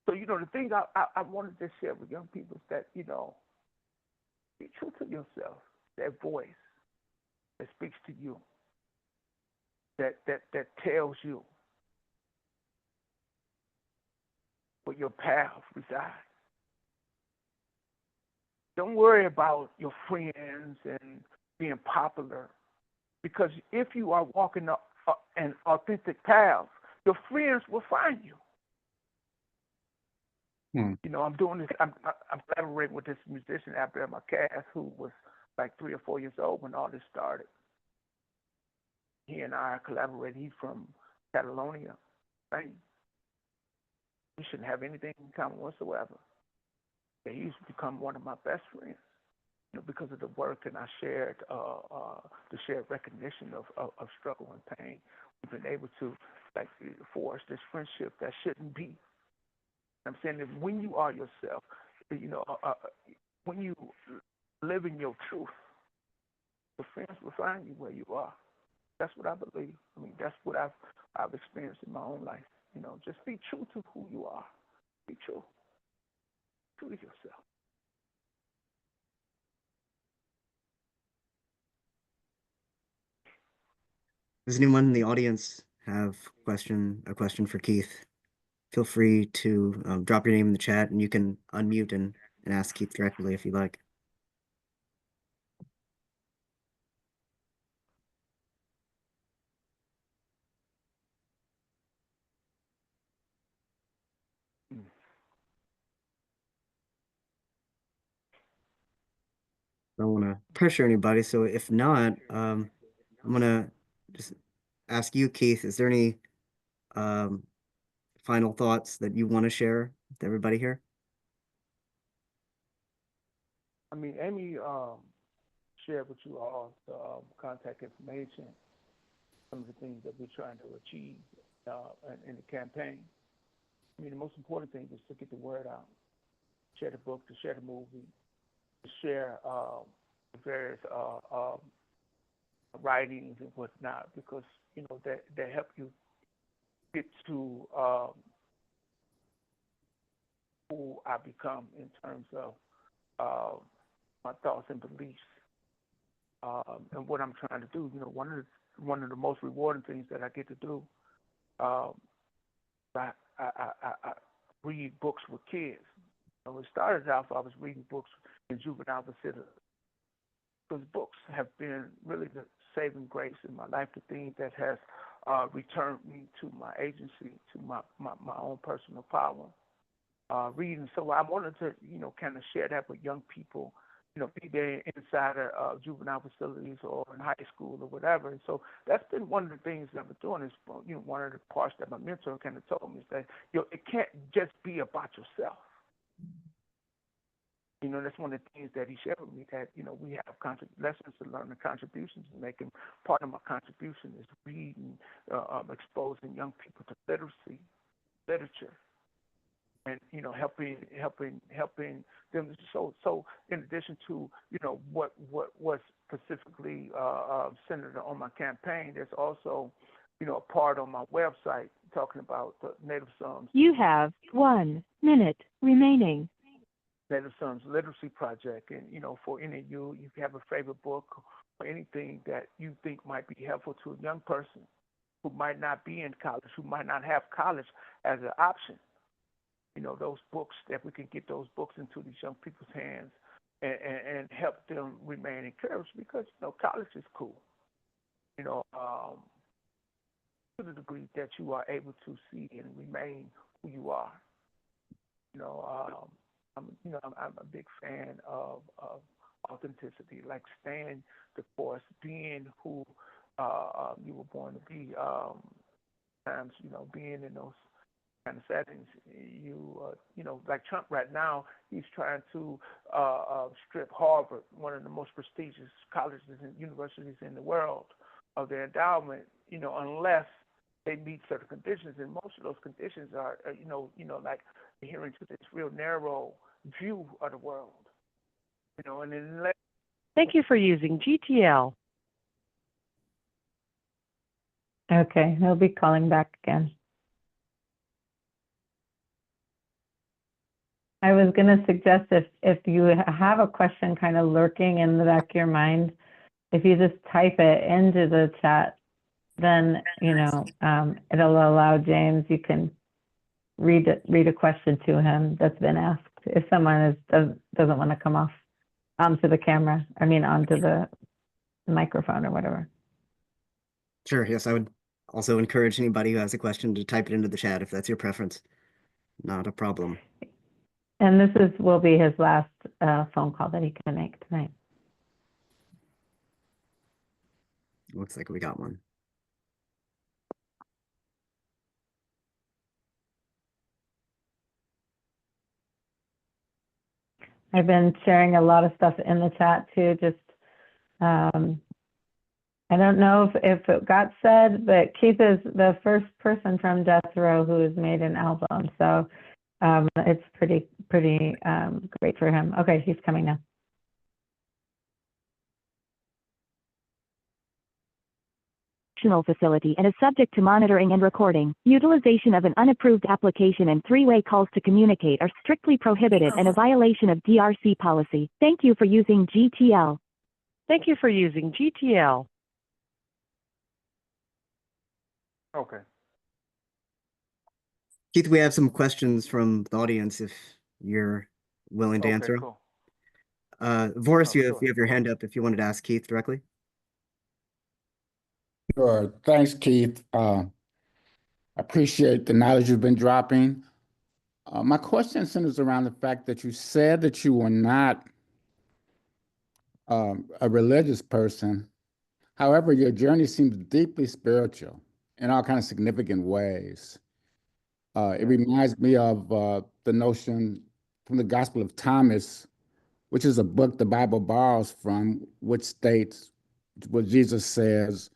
So the thing I wanted to share with young people is that be true to yourself. That voice that speaks to you, that tells you where your path resides. Don't worry about your friends and being popular, because if you are walking an authentic path, your friends will find you. I'm doing this. I'm collaborating with this musician out there in my cast who was like 3 or 4 years old when all this started. He and I collaborated. He's from Catalonia, Spain. We shouldn't have anything in common whatsoever. But he's become one of my best friends, because of the work and I shared the shared recognition of struggle and pain. We've been able to like forge this friendship that shouldn't be. I'm saying that when you are yourself, when you live in your truth, the friends will find you where you are. That's what I believe. I mean, that's what I've experienced in my own life. Just be true to who you are. Be true. True to yourself. Does anyone in the audience have a question for Keith? Feel free to drop your name in the chat, and you can unmute and ask Keith directly if you like. I don't want to pressure anybody, so if not, I'm gonna just ask you, Keith, is there any final thoughts that you want to share with everybody here? I mean, Amy shared with you all the contact information, some of the things that we're trying to achieve in the campaign. I mean, the most important thing is to get the word out, share the book, to share the movie, to share various writings and whatnot, because they help you get to who I become in terms of my thoughts and beliefs, and what I'm trying to do. One of the most rewarding things that I get to do, I read books with kids. When it started off, I was reading books in juvenile facilities. Those books have been really the saving grace in my life, the thing that has returned me to my agency, to my own personal power. Reading, so I wanted to, kind of share that with young people, be they inside of juvenile facilities or in high school or whatever. And so that's been one of the things that I've been doing. Is one of the parts that my mentor kind of told me is that it can't just be about yourself. That's one of the things that he shared with me, that, we have lessons to learn and contributions to make. And part of my contribution is reading, exposing young people to literature, and, helping them. So in addition to, what was specifically centered on my campaign, there's also, a part on my website talking about the Native Sons. You have 1 minute remaining. Native Sons Literacy Project. And, for any of you, if you have a favorite book or anything that you think might be helpful to a young person who might not be in college, who might not have college as an option, those books, that we can get those books into these young people's hands and help them remain encouraged, because, college is cool, to the degree that you are able to see and remain who you are. I'm a big fan of authenticity, like staying the course, being who you were born to be. Times, being in those kind of settings, like Trump right now, he's trying to strip Harvard, one of the most prestigious colleges and universities in the world, of their endowment, unless they meet certain conditions. And most of those conditions are, like adhering to this real narrow view of the world, and then Thank you for using GTL. Okay, he'll be calling back again. I was going to suggest, if you have a question kind of lurking in the back of your mind, if you just type it into the chat, then, it'll allow James, you can read a question to him that's been asked. If someone doesn't want to come off onto the camera, onto the microphone or whatever. Sure, yes, I would also encourage anybody who has a question to type it into the chat if that's your preference. Not a problem. And this will be his last phone call that he can make tonight. Looks like we got one. I've been sharing a lot of stuff in the chat too. Just, I don't know if it got said, but Keith is the first person from Death Row who has made an album. So it's pretty great for him. Okay, he's coming now. Facility and is subject to monitoring and recording. Utilization of an unapproved application and three-way calls to communicate are strictly prohibited and a violation of DRC policy. Thank you for using GTL. Thank you for using GTL. Okay. Keith, we have some questions from the audience if you're willing to answer. Cool. Voris, Oh, you sure. have your hand up if you wanted to ask Keith directly. Sure. Thanks, Keith. I appreciate the knowledge you've been dropping. My question centers around the fact that you said that you were not a religious person. However, your journey seems deeply spiritual in all kinds of significant ways. It reminds me of the notion from the Gospel of Thomas, which is a book the Bible borrows from, which states what Jesus says,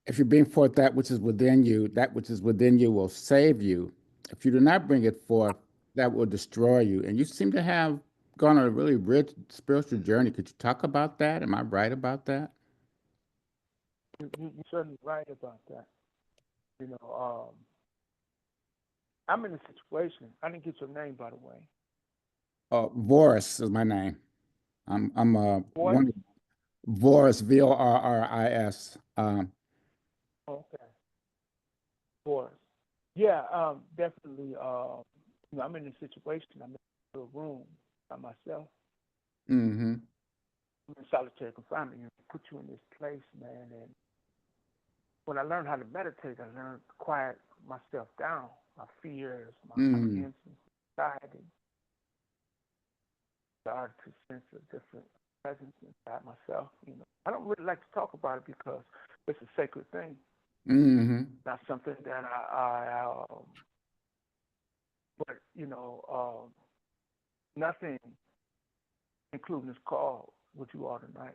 if you bring forth that which is within you, that which is within you will save you. If you do not bring it forth, that will destroy you. And you seem to have gone on a really rich spiritual journey. Could you talk about that? Am I right about that? You're certainly right about that. You know, I'm in a situation. I didn't get your name, by the way. Voris is my name. I'm What? Voris, Vorris. Okay. Boris. Yeah, definitely. You know, I'm in a situation. I'm in a room by myself. Mm-hmm. I'm in solitary confinement. You put you in this place, man. And when I learned how to meditate, I learned to quiet myself down, my fears, my apprehensions, anxiety. Started to sense a different presence inside myself. You know, I don't really like to talk about it because it's a sacred thing. Mm-hmm. Not something that but you know, nothing, including this call with you all tonight.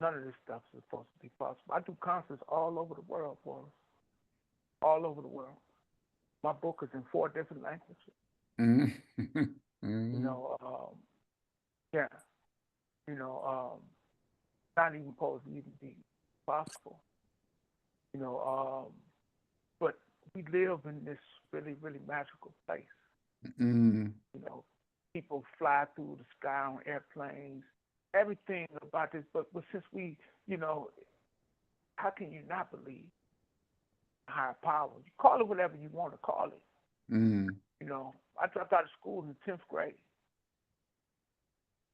None of this stuff is supposed to be possible. I do concerts all over the world, for us. All over the world. My book is in 4 different languages. Mm-hmm. You know, yeah. You know, not even supposed to even be possible. You know, but we live in this really, really magical place. Mm-hmm. You know, people fly through the sky on airplanes, everything about this. But since we, you know, how can you not believe higher power? You call it whatever you want to call it. Mm-hmm. You know, I dropped out of school in the 10th grade.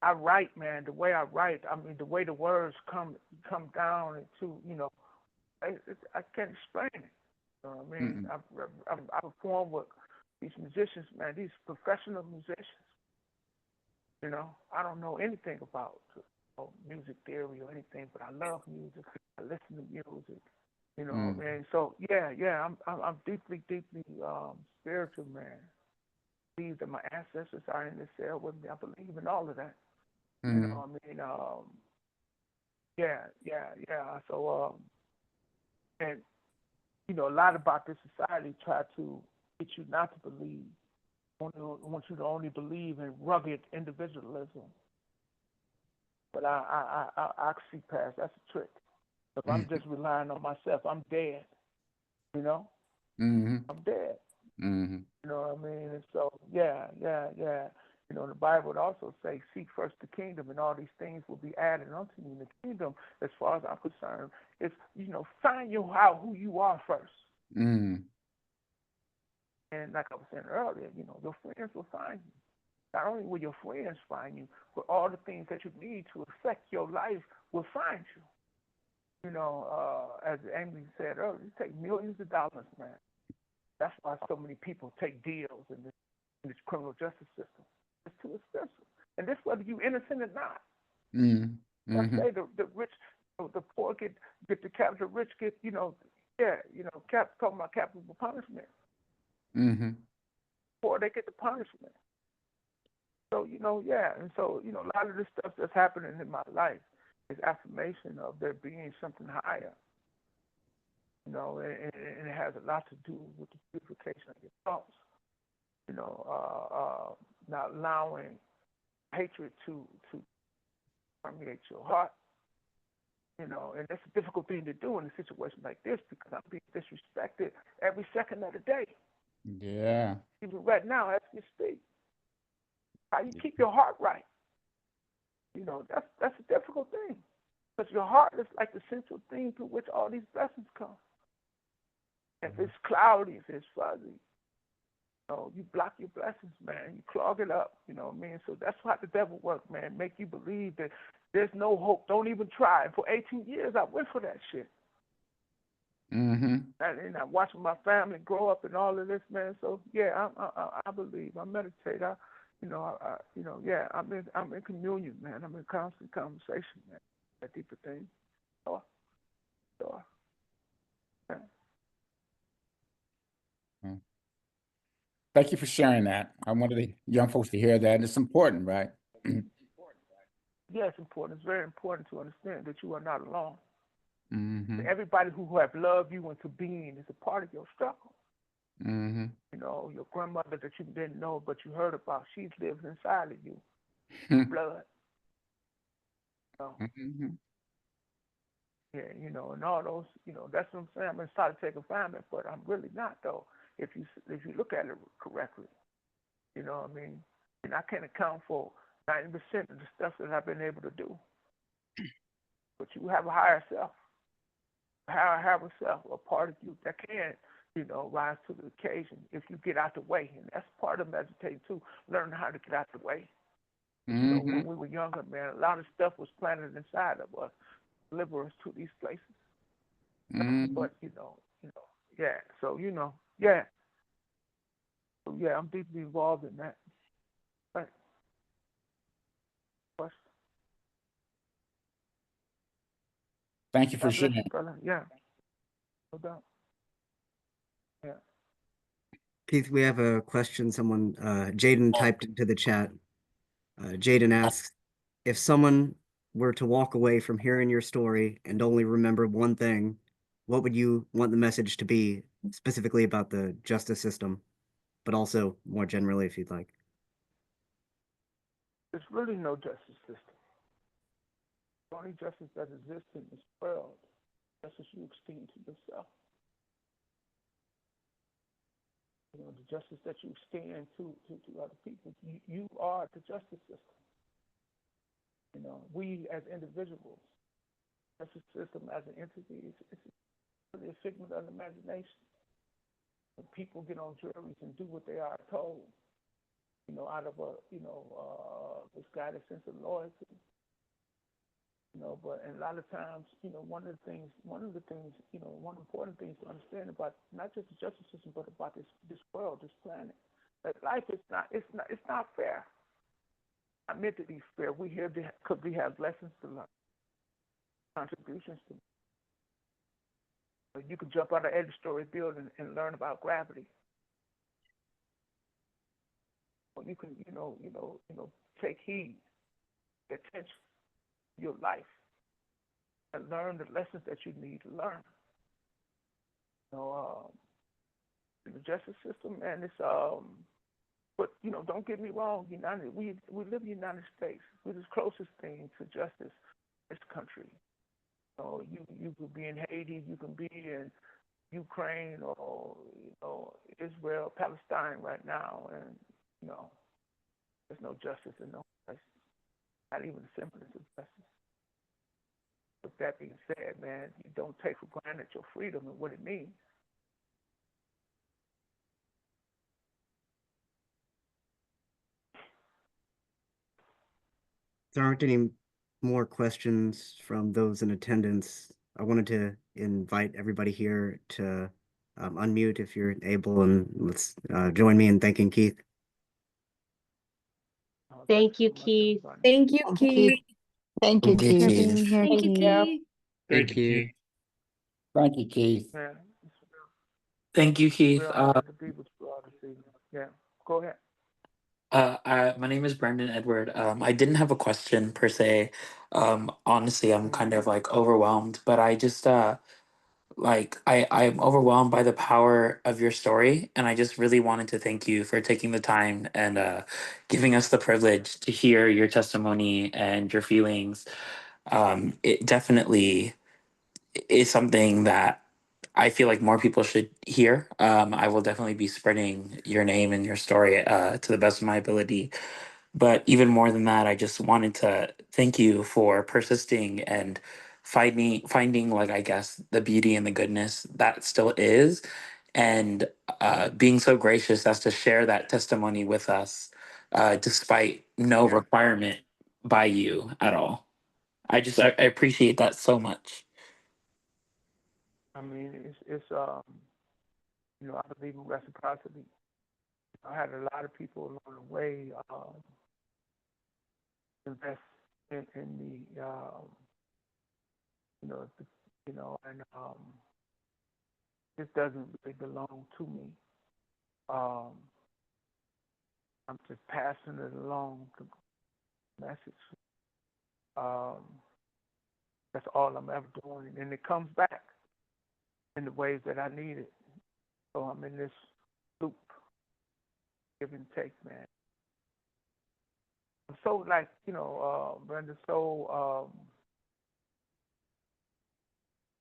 I write, man, the way I write, I mean, the way the words come down into, you know, I can't explain it. You know what I mean? I perform with these musicians, man, these professional musicians. You know, I don't know anything about music theory or anything, but I love music. I listen to music. You know what I mean? So yeah, I'm deeply spiritual, man. I believe that my ancestors are in this cell with me. I believe in all of that. You know what I mean? Yeah. So and you know, a lot about this society try to get you not to believe. Want you to only believe in rugged individualism. But I see past. That's a trick. If I'm just relying on myself, I'm dead. You know? Mm-hmm. I'm dead. Mm-hmm. You know what I mean? And so, yeah. You know, the Bible would also say, seek first the kingdom, and all these things will be added unto you. And the kingdom, as far as I'm concerned, is, you know, find out who you are first. Mm-hmm. And like I was saying earlier, you know, your friends will find you. Not only will your friends find you, but all the things that you need to affect your life will find you. You know, as Amy said earlier, it takes millions of dollars, man. That's why so many people take deals in this criminal justice system. It's too expensive. And this whether you're innocent or not. Mm-hmm. I say the rich, The poor get the capital, rich get, talking about capital punishment. Mm-hmm. Poor, they get the punishment. So, and so, a lot of this stuff that's happening in my life is affirmation of there being something higher. And it has a lot to do with the purification of your thoughts. Not allowing hatred to permeate your heart. And that's a difficult thing to do in a situation like this because I'm being disrespected every second of the day. Yeah. Even right now, as we speak. How you keep your heart right? That's a difficult thing. Because your heart is like the central thing through which all these blessings come. If it's cloudy, if it's fuzzy, you block your blessings, man. You clog it up, you know what I mean? So that's how the devil works, man. Make you believe that there's no hope. Don't even try. And for 18 years, I went for that shit. Mm-hmm. And I'm watching my family grow up and all of this, man. So yeah, I believe. I meditate. I'm in communion, man. I'm in constant conversation, man. That deeper thing. So. Yeah. Thank you for sharing that. I wanted the young folks to hear that. It's important, right? Yeah, it's important. It's very important to understand that you are not alone. Mm-hmm. Everybody who have loved you into being is a part of your struggle. Mm-hmm. Your grandmother that you didn't know but you heard about, she lives inside of you. Blood. Mm-hmm. Yeah, and all those, that's what I'm saying. I'm in solitary confinement, but I'm really not though. If you look at it correctly, you know what I mean. And I can't account for 90% of the stuff that I've been able to do. But you have a higher self, a part of you that can, rise to the occasion if you get out the way. And that's part of meditating too, learning how to get out the way. Mm-hmm. When we were younger, man, a lot of stuff was planted inside of us, deliver us to these places. Mm-hmm. But yeah. So yeah. So yeah, I'm deeply involved in that. Right. Question. Thank you for God bless sharing. you, brother. Yeah. No doubt. Yeah. Keith, we have a question someone, Jaden typed into the chat. Jaden asks, if someone were to walk away from hearing your story and only remember one thing, what would you want the message to be, specifically about the justice system, but also more generally, if you'd like? There's really no justice system. The only justice that exists in this world, justice you extend to yourself. The justice that you extend to other people. You are the justice system. We as individuals, justice system as an entity, it's really a figment of the imagination. When people get on juries and do what they are told, out of misguided sense of loyalty. But a lot of times, one important things to understand about not just the justice system, but about this world, this planet, that life is not fair. Not meant to be fair. We here because we have lessons to learn, contributions to. You can jump out of every story building and learn about gravity. Or you can, take heed, pay attention to your life, and learn the lessons that you need to learn. The justice system, man, it's but don't get me wrong. We live in the United States. We're the closest thing to justice in this country. You could be in Haiti, you can be in Ukraine or Israel, Palestine right now, and there's no justice in no place. Not even a semblance of justice. With that being said, man, you don't take for granted your freedom and what it means. If there aren't any more questions from those in attendance, I wanted to invite everybody here to unmute if you're able, and let's join me in thanking Keith. Thank you, Keith. Thank you, Keith. Thank you, Thank you, Keith. Keith. Being here, Thank you, Keith. Keith. Thank you, you. Keith. Thank you, Keith. Man, it's Thank you, a Keith. real honor to be with you all this evening. Yeah, go ahead. My name is Brendan Edward. I didn't have a question per se. Honestly, I'm kind of like overwhelmed, but I just I'm overwhelmed by the power of your story, and I just really wanted to thank you for taking the time and giving us the privilege to hear your testimony and your feelings. It definitely is something that I feel like more people should hear. I will definitely be spreading your name and your story to the best of my ability. But even more than that, I just wanted to thank you for persisting and finding like I guess the beauty and the goodness that still is, and being so gracious as to share that testimony with us, despite no Yeah, requirement by you at all. I appreciate that so much. I mean, it's you know, I believe in reciprocity. I had a lot of people along the way invest in me, you know, and this doesn't really belong to me. Um, I'm just passing it along the message. Um, that's all I'm ever doing, and it comes back in the ways that I need it. So I'm in this loop, give and take, man. I'm so like, you know, Brenda, so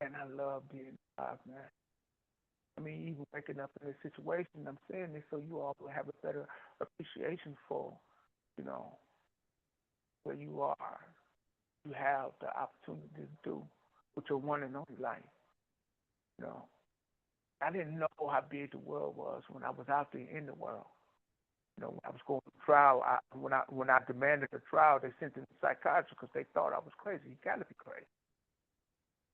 and I love being alive, man. I mean, even waking up in this situation, I'm saying this so you all will have a better appreciation for, you know, where you are. You have the opportunity to do with your one and only life. You know, I didn't know how big the world was when I was out there in the world. You know, when I was going to trial, when I demanded a trial, they sent in a psychiatrist because they thought I was crazy. You got to be crazy.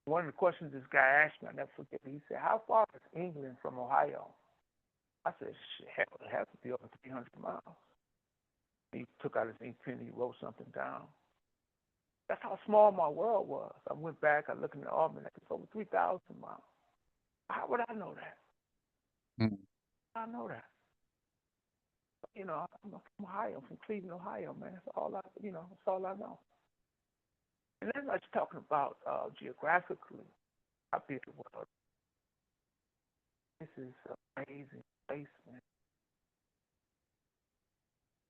One of the questions this guy asked me, I never forget it. He said, "How far is England from Ohio?" I said, "Shit, hell, it has to be over 300 miles." He took out his ink pen, he wrote something down. That's how small my world was. I went back, I looked in the almanac, it's over 3,000 miles. How would I know that? Mm. I know that. You know, I'm from Ohio, from Cleveland, Ohio, man. That's all that's all I know. And then I was talking about geographically, how big the world is. This is an amazing place, man.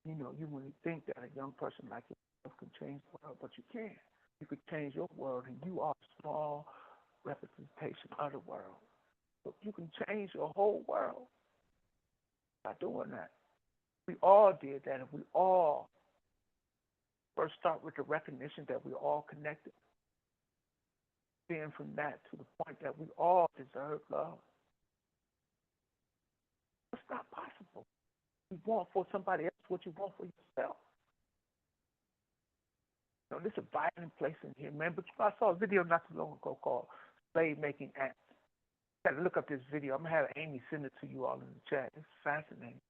You know, you wouldn't think that a young person like yourself can change the world, but you can. You could change your world, and you are a small representation of the world. So you can change your whole world by doing that. We all did that, and we all first start with the recognition that we're all connected. Then from that to the point that we all deserve love. It's not possible. You want for somebody else what you want for yourself. You know, this is a violent place in here, man. But I saw a video not too long ago called Slave Making Ants. You gotta look up this video. I'm gonna have Amy send it to you all in the chat. It's fascinating.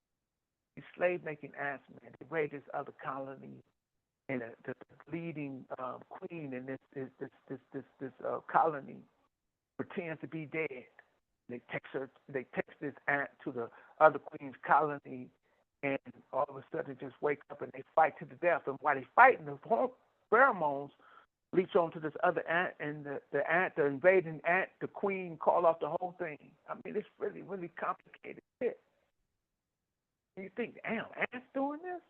These slave making ants, man, they raid this other colony, and the leading queen in this colony pretends to be dead. They text this ant to the other queen's colony, and all of a sudden just wake up and they fight to the death. And while they fighting, the pheromones leach onto this other ant, and the invading ant, the queen, call off the whole thing. I mean, it's really, really complicated shit. You think, damn, ants doing this?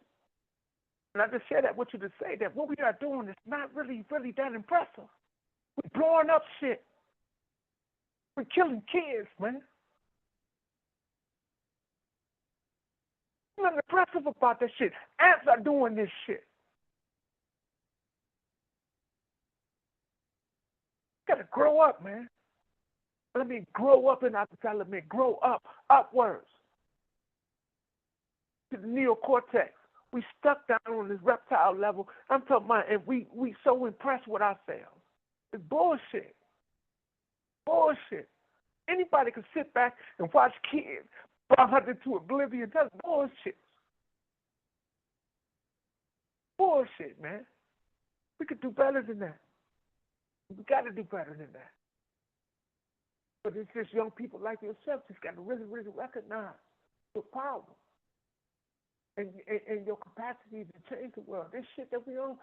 And I just share that with you to say that what we are doing is not really, really that impressive. We're blowing up shit. We're killing kids, man. Nothing impressive about this shit. Ants are doing this shit. You gotta grow up, man. Let me grow up in our development. Grow up, upwards to the neocortex. We stuck down on this reptile level. I'm talking about, and we so impressed with ourselves. It's bullshit. Bullshit. Anybody can sit back and watch kids brought into oblivion. That's bullshit. Bullshit, man. We could do better than that. We got to do better than that. But it's just young people like yourself just got to really, really recognize your power and your capacity to change the world. This shit that we own,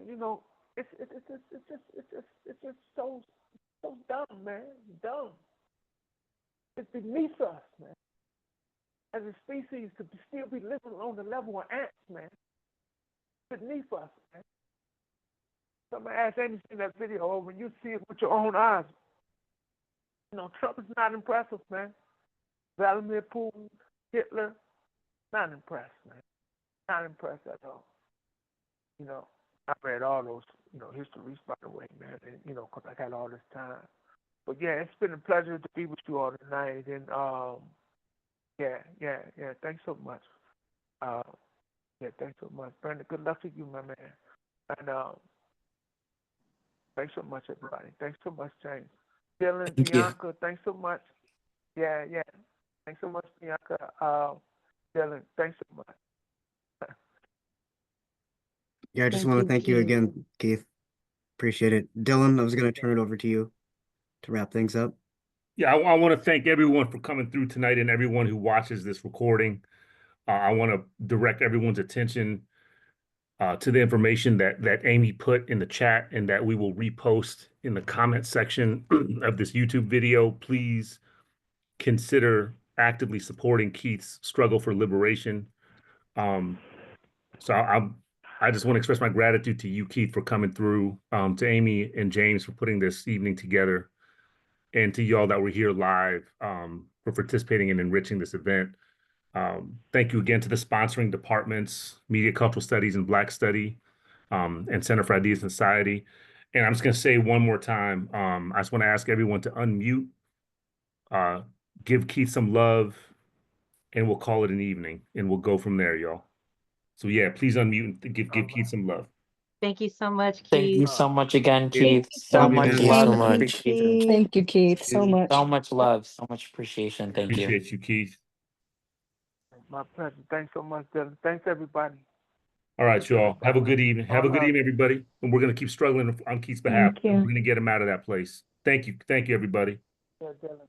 you know, it's just so dumb, man. Dumb. It's beneath us, man. As a species, to still be living on the level of ants, man. It's beneath us, man. Somebody asked Amy seen that video, when you see it with your own eyes. You know, Trump is not impressive, man. Vladimir Putin, Hitler, not impressed, man. Not impressed at all. You know, I read all those, you know, histories, by the way, man, and, you know, because I got all this time. But, yeah, it's been a pleasure to be with you all tonight. And, yeah, thanks so much. Yeah, thanks so much. Brandon, good luck to you, my man. And thanks so much, everybody. Thanks so much, James. Dylan, Thank you. Bianca, thanks so much. Yeah. Thanks so much, Bianca. Dylan, thanks so much. Yeah, I just Thank want to you, thank you Keith. again, Keith. Appreciate it. Dylan, I was going to turn it over to you to wrap things up. Yeah, I want to thank everyone for coming through tonight and everyone who watches this recording. I want to direct everyone's attention to the information that Amy put in the chat and that we will repost in the comment section of this YouTube video. Please consider actively supporting Keith's struggle for liberation. So I just want to express my gratitude to you, Keith, for coming through, to Amy and James for putting this evening together, and to y'all that were here live for participating and enriching this event. Thank you again to the sponsoring departments, Media Cultural Studies and Black Study, and Center for Ideas in Society. And I'm just going to say one more time, I just want to ask everyone to unmute, give Keith some love, and we'll call it an evening, and we'll go from there, y'all. So yeah, please unmute and give Keith some love. Thank you so much, Thank you Keith. so much again, Yeah. Keith. So Love you, much man. love Thank and you, appreciation. Keith. Thank you, Keith, so much. So much love, so much appreciation. Thank you. Appreciate you, Keith. My pleasure. Thanks so much, Dylan. Thanks, everybody. All right, y'all. Have a good evening. Have a good evening, everybody. And we're going to keep struggling on Keith's behalf. Thank you. We're going to get him out of that place. Thank you. Thank you, everybody. Yeah, Dylan.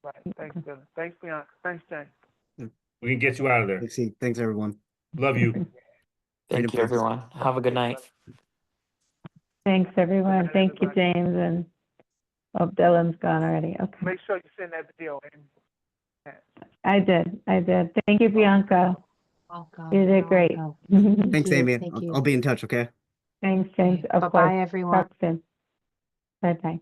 Right. Thanks, Dylan. Thanks, Bianca. Thanks, James. We can get you out of there. Thanks, everyone. Love you. Thank you, everyone. Have a good night. Thanks, everyone. Thank you, James. And Dylan's gone already. Okay. Make sure you send that video in. I did. Thank you, Bianca. Welcome. You did great. Thanks, you. Amy. Thank you. I'll be in touch, okay? Thanks, James. Of course. Bye-bye, everyone. Talk soon. Bye-bye.